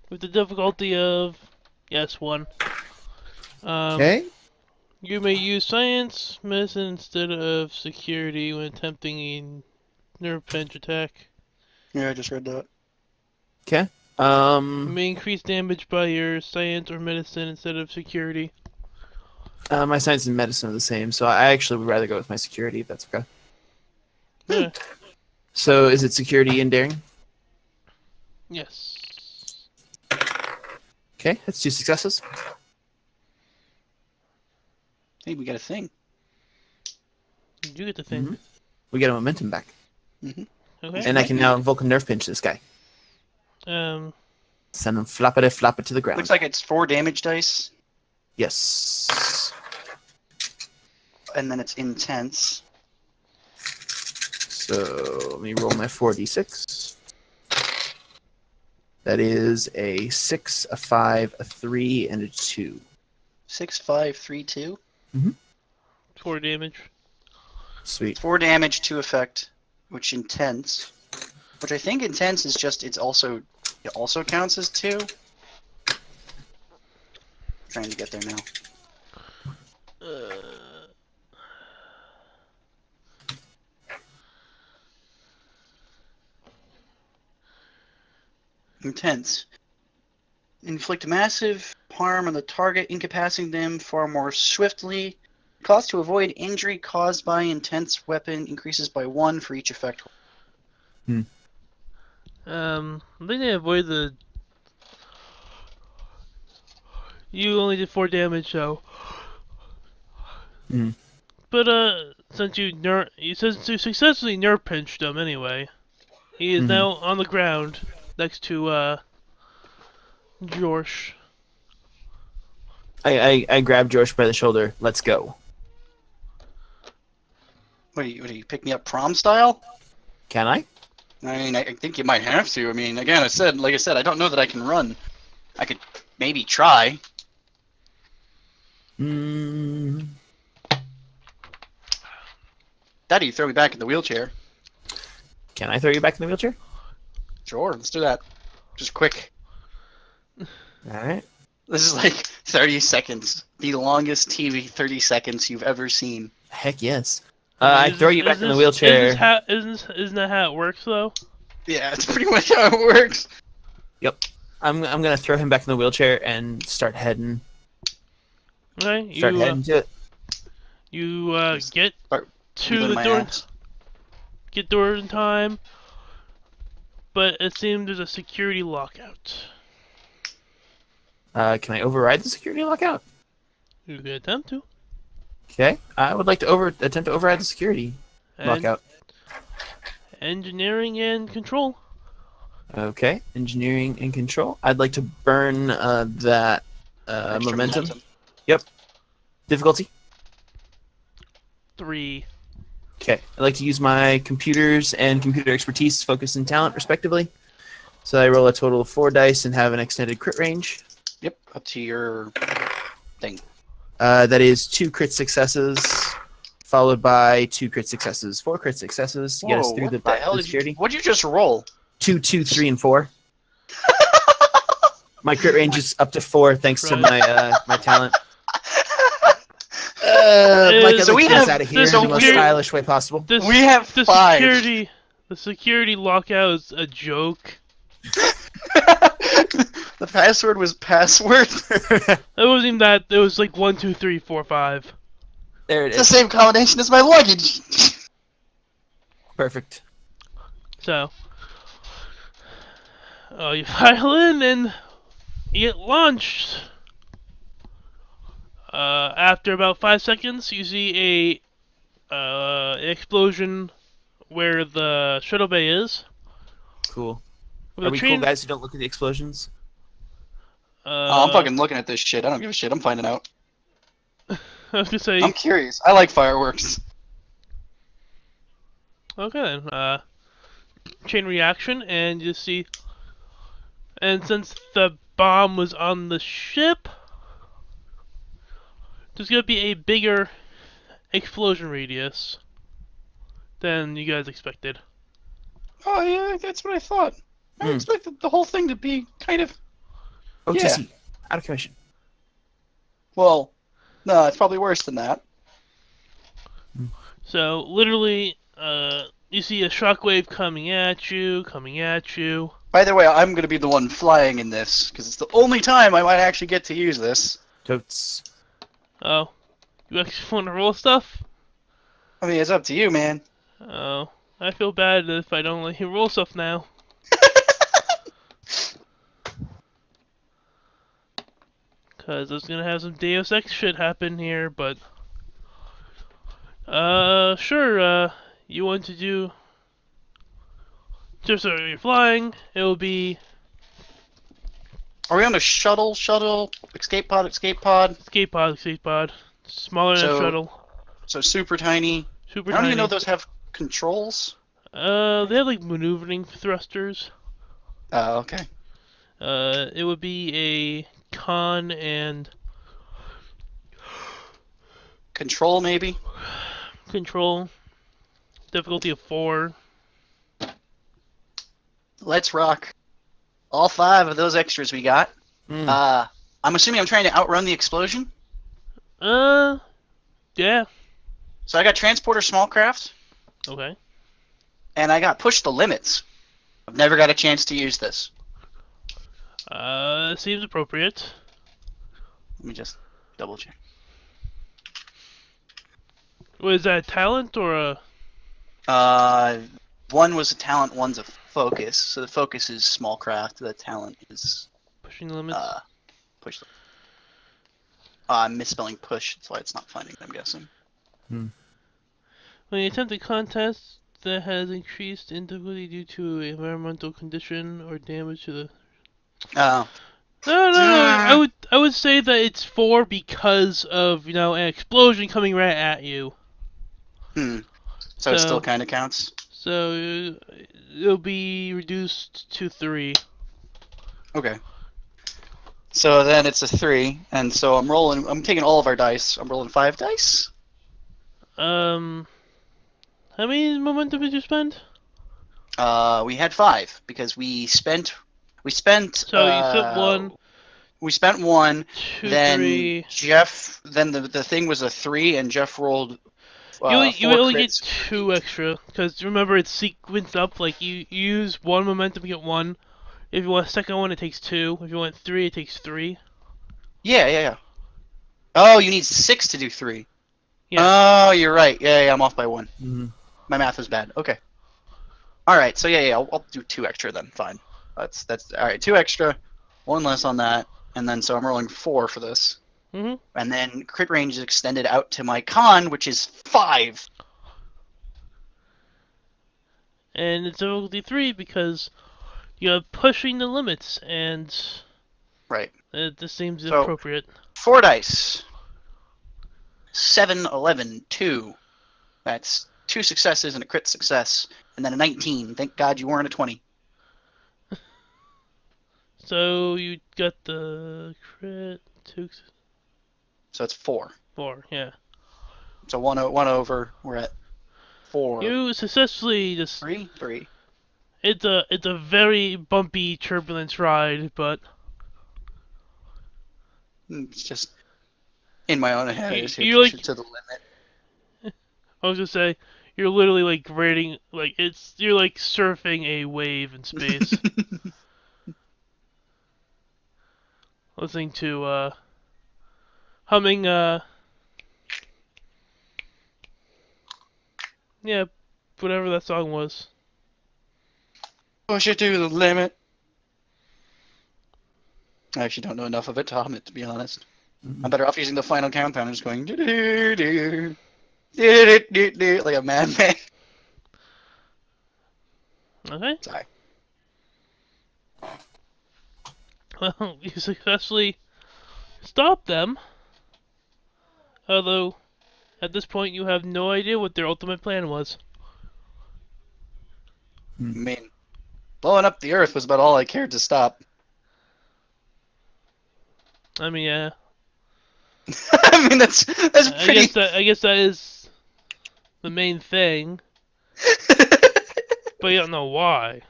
with the difficulty of 1. Okay. You may use science medicine instead of security when attempting a nerve pinch attack. Yeah, I just read that. Okay. You may increase damage by your science or medicine instead of security. My science and medicine are the same, so I actually would rather go with my security if that's okay. Yeah. So is it security and daring? Yes. Okay, that's 2 successes. Hey, we got a thing. You do get the thing. Mhm. We get a momentum back. Okay. And I can now Vulcan nerve pinch this guy. Send him flop it to the ground. Looks like it's 4 damage dice, Yes. and then it's intense. So let me roll my 4d6. That is a 6, a 5, a 3, and a 2. 6, 5, 3, 2. 4 damage. Sweet. 4 damage, 2 effect, which intense. Which I think intense is just it also counts as 2. Trying to get there now. Intense. Inflict massive harm on the target, incapacitating them far more swiftly. Cost to avoid injury caused by intense weapon increases by 1 for each effect. I think they avoid the. You only did 4 damage, so. Mm. But since you successfully nerve pinched him anyway, he is now on the ground next to Jorsh. I grab George by the shoulder. Let's go. What do you pick me up prom style? Can I? I mean, I think you might have to. I mean, again, like I said, I don't know that I can run. I could maybe try. Daddy, throw me back in the wheelchair. Can I throw you back in the wheelchair? Sure, let's do that. Just quick. Alright. This is like 30 seconds. The longest TV 30 seconds you've ever seen. Heck yes. I throw you back in the wheelchair. Isn't that how it works, though? Yeah, that's pretty much how it works. Yep. I'm gonna throw him back in the wheelchair and start heading. Okay, Heading to it. You get Start to wiggling the my door. ass. Get door in time. but it seems there's a security lockout. Can I override the security lockout? You can attempt to. Okay. I would like to attempt to override the security And lockout. engineering and control. Okay. Engineering and control. I'd like to burn that Extra momentum. Yep. Difficulty. 3. Okay. I'd like to use my computers and computer expertise, focus, and talent, respectively. So I roll a total of 4 dice and have an extended crit range. Yep, up to your thing. That is 2 crit successes, followed by 2 crit successes. 4 crit successes to get us through what the hell did security. what'd you just roll? 2, 2, 3, and 4. My crit range is up to 4 thanks to my my talent. Mike, I'd So like we to get us have- out of here in so the most we're- stylish way possible. We have 5. The security lockout is a joke. The password was password. It wasn't even that. It was like 1, 2, 3, 4, 5. There it It's the is. same combination as my luggage. Perfect. So, you file in and you get launched. After about 5 seconds, you see a explosion where the shuttle bay is. Cool. With Are the we train, cool guys who don't look at the explosions? I'm fucking looking at this shit. I don't give a shit. I'm finding out. I was gonna say. I'm curious. I like fireworks. Okay then. Chain reaction, and you see. And since the bomb was on the ship, there's gonna be a bigger explosion radius than you guys expected. Oh yeah, that's what I thought. I expected the whole thing to be kind of. OTC. Out of commission. Well, no, it's probably worse than that. So literally, you see a shockwave coming at you, coming at you. By the way, I'm gonna be the one flying in this because it's the only time I might actually get to use this. Totes. Oh, you actually want to roll stuff? I mean, it's up to you, man. Oh, I feel bad if I don't let you roll stuff now. Cause I was gonna have some Deus Ex shit happen here, but sure. You want to do? Just so you're flying, it will be Are we on a shuttle? Shuttle? Escape pod? Escape pod? escape pod, smaller than a So- shuttle, So super tiny. super I don't tiny. even know if those have controls. They have like maneuvering thrusters. Oh, okay. It would be a con and Control maybe. control. Difficulty of 4. Let's rock. All 5 of those extras we got. I'm assuming I'm trying to outrun the explosion. Yeah. So I got transporter small craft, Okay. and I got push the limits. I've never got a chance to use this. Seems appropriate. Let me just double check. Was that a talent or a? One was a talent, one's a focus. So the focus is small craft. The talent is Pushing the limits? push. I'm misspelling push. That's why it's not finding it, I'm guessing. When you attempt a contest that has increased in difficulty due to environmental condition or damage to the... Oh. No. I would say that it's 4 because of, an explosion coming right at you. So it still kind of counts? So it'll be reduced to 3. Okay. So then it's a 3, and so I'm taking all of our dice. I'm rolling 5 dice? How many momentum did you spend? We had 5, because we spent... So you spent 1, We spent 1, 2, then 3... Jeff... Then the thing was a 3, and Jeff rolled... You 4 only crits. get 2 extra, because remember it's sequenced up, like you use 1 momentum, you get 1. If you want a second one, it takes 2. If you want 3, it takes 3. Yeah. Oh, you need 6 to do 3. Yeah. Oh, you're right. Yeah, I'm off by 1. Mm-hmm. My math was bad. Okay. All right, so yeah, I'll do 2 extra then. Fine. That's all right. 2 extra, 1 less on that, and then so I'm rolling 4 for this, Mm-hmm. and then crit range is extended out to my con, which is 5. And it's difficulty 3 because you're pushing the limits, and Right. this seems So appropriate. 4 dice. 7, 11, 2. That's 2 successes and a crit success, and then a 19. Thank God you weren't a 20. So you got the crit 2, So it's 4. 4, yeah. So one over. We're at 4. You successfully just 3, 3. it's a very bumpy turbulence ride, but It's just in my own head. I just you push like it to the limit. I was gonna say you're literally like grading like you're like surfing a wave in space. Listening to humming yeah, whatever that song was. Push it to the limit. I actually don't know enough of it to hum it, to be honest. I'm better off using the final countdown and just going like a madman. Okay. Sorry. Well, you successfully stopped them. Although at this point you have no idea what their ultimate plan was. I mean, blowing up the Earth was about all I cared to stop. I mean, yeah. I mean, that's pretty. I guess that is the main thing, but you don't know why.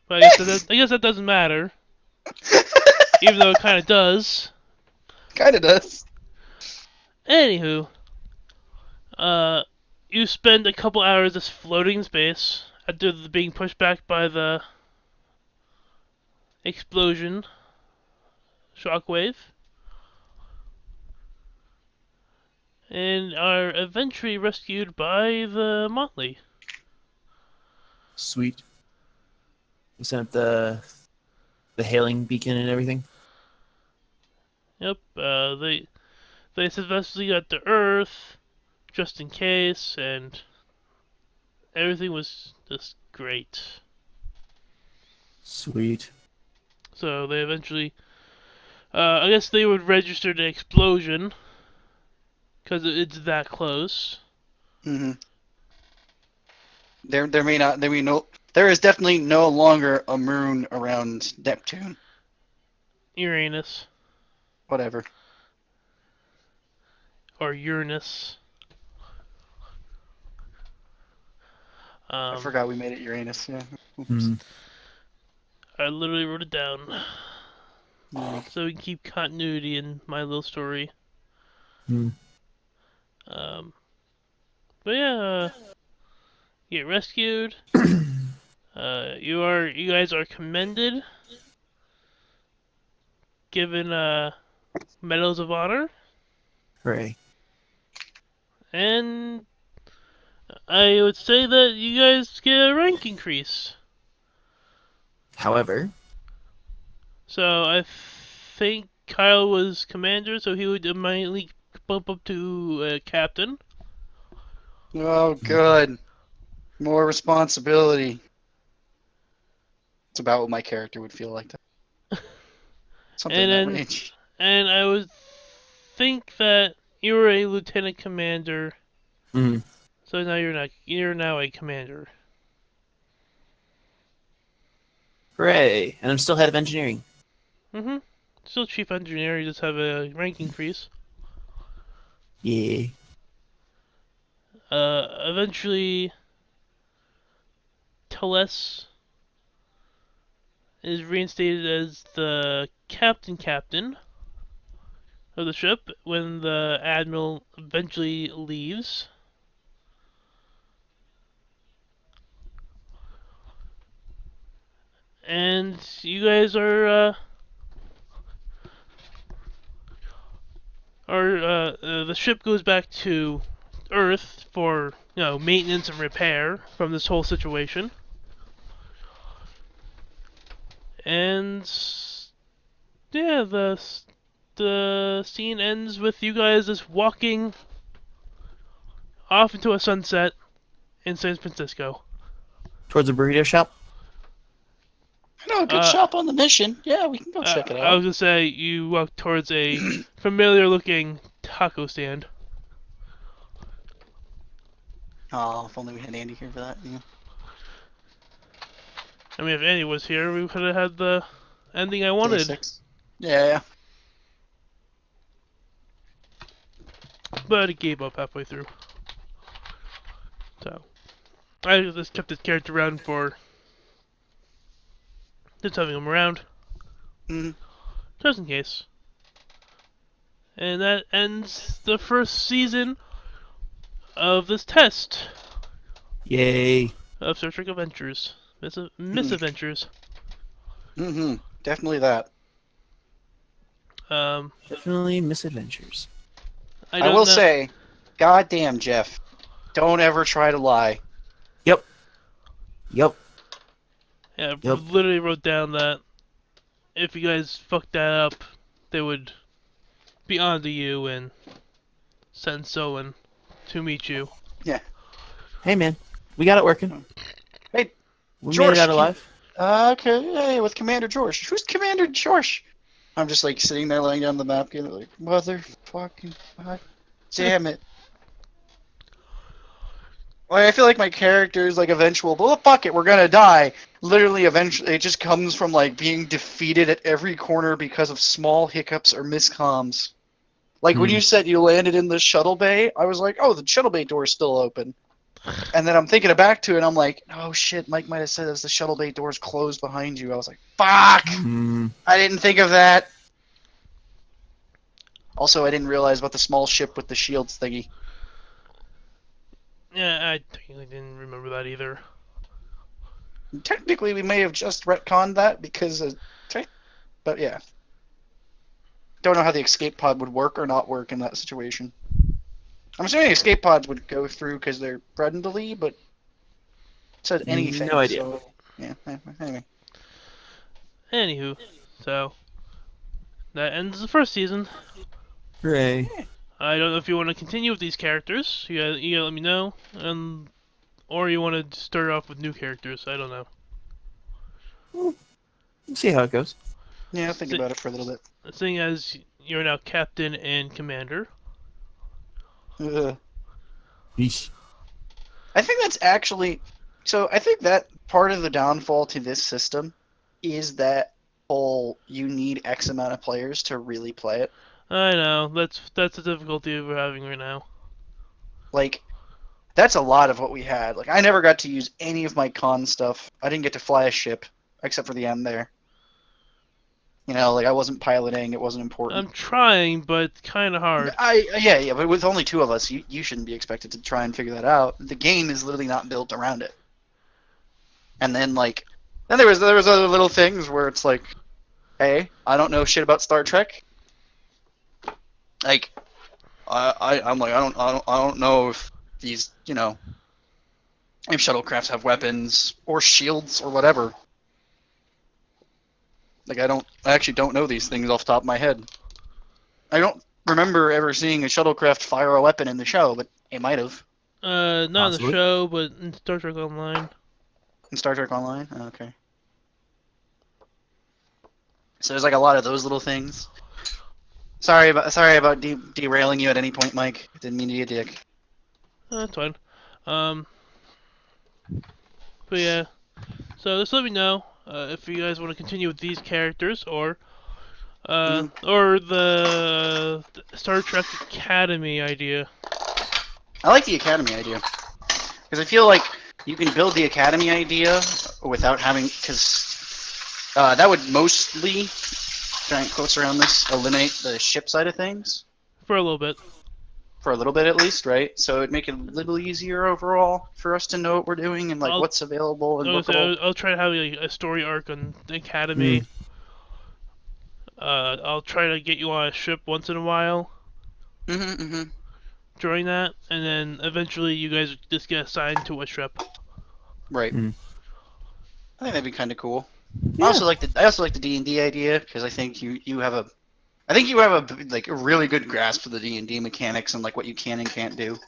But I guess that doesn't matter, even though it kind of does. Kind of does. Anywho, uh, you spend a couple hours just floating in space after being pushed back by the explosion shockwave, and are eventually rescued by the Motley. Sweet. We sent up the hailing beacon and everything. Yep, they successfully got to Earth just in case, and everything was just great. Sweet. So they eventually, I guess they would register the explosion because it's that close. Mm-hmm. There is definitely no longer a moon around Neptune. Uranus Whatever. or Uranus. I forgot we made it Uranus. Yeah. Mm. I literally wrote it down Yeah. so we can keep continuity in my little story. Mm. But yeah, get rescued. You guys are commended, given medals of honor, Hooray. and I would say that you guys get a rank increase. However, So I think Kyle was commander, so he would immediately bump up to captain. Oh, good. More responsibility. It's about what my character would feel like. Something in that And range. I would think that you were a lieutenant commander, mm. so now you're now a commander. Hooray. And I'm still head of engineering. Mm-hmm. Still chief engineer, you just have a rank increase. Yeah. Eventually, Teles is reinstated as the captain of the ship when the admiral eventually leaves. And you guys are the ship goes back to Earth for maintenance and repair from this whole situation. And yeah, the scene ends with you guys just walking off into a sunset in San Francisco. Towards a burrito shop. I know a good shop on the mission. Yeah, we can go check it I was out. gonna say you walk towards a familiar-looking taco stand. Oh, if only we had Andy here for that. Yeah. I mean, if Andy was here, we could have had the ending I Day wanted. 6. Yeah. But he gave up halfway through. So I just kept his character around for just having him around, Mhm. just in case. And that ends the first season of this test Yay. of Star Trek Adventures, Misadventures. Definitely that. Definitely misadventures. I I don't will know. say, goddamn, Jeff, don't ever try to lie. Yep. Yeah, I Yep. literally wrote down that if you guys fucked that up, they would be onto you and send someone to meet you. Yeah. Hey, man. We got it working. Hey, We made George. it out alive. Okay, hey, with Commander George. Who's Commander George? I'm just like sitting there laying down the napkin, like, motherfucking god damn it. Like, I feel like my character is like eventual, but well, fuck it, we're gonna die. Literally, eventually, it just comes from like being defeated at every corner because of small hiccups or miscoms. Like when you said you landed in the shuttle bay, I was like, oh, the shuttle bay door's still open. And then I'm thinking back to it, and I'm like, oh shit, Mike might have said as the shuttle bay door's closed behind you. I was like, fuck! I didn't think of that. Also, I didn't realize about the small ship with the shields thingy. Yeah, I technically didn't remember that either. Technically, we may have just retconned that because, but yeah. Don't know how the escape pod would work or not work in that situation. I'm assuming escape pods would go through because they're friendly, but it said anything. No idea. So, yeah. Anyway. Anywho, so that ends the first season. Hooray. I don't know if you want to continue with these characters. You gotta let me know, or you want to start off with new characters. I don't know. We'll see how it goes. Yeah, I'll think about it for a little bit. Seeing as you're now captain and commander. Ugh. Yeesh. I think that's actually. So I think that part of the downfall to this system is that whole you need X amount of players to really play it. I know that's the difficulty we're having right now. Like, that's a lot of what we had. Like, I never got to use any of my con stuff. I didn't get to fly a ship, except for the end there. You know, like I wasn't piloting. It wasn't important. I'm trying, but it's kind of hard. Yeah, but with only 2 of us, you shouldn't be expected to try and figure that out. The game is literally not built around it. And then then there was other little things where it's like, hey, I don't know shit about Star Trek. Like, I'm like I don't know if these if shuttlecrafts have weapons or shields or whatever. Like I actually don't know these things off the top of my head. I don't remember ever seeing a shuttlecraft fire a weapon in the show, but it might have. Not in the Possibly. show, but in Star Trek Online. In Star Trek Online? Oh, okay. So there's like a lot of those little things. Sorry about derailing you at any point, Mike. Didn't mean to be a dick. That's fine. But yeah. So just let me know if you guys want to continue with these characters or the Star Trek Academy idea. I like the Academy idea. Because I feel like you can build the Academy idea without having... Because that would mostly, giant quotes around this, eliminate the ship side of things. For a little bit. For a little bit at least, right? So it'd make it a little easier overall for us to know what we're doing and like what's available and bookable. I'll try to have a story arc on the Academy. I'll try to get you on a ship once in a while. during that, and then eventually you guys just get assigned to a trip. Right. Mm. I think that'd be kind of cool. Yeah. I also like the D&D idea because I think you have a like a really good grasp of the D&D mechanics and like what you can and can't do.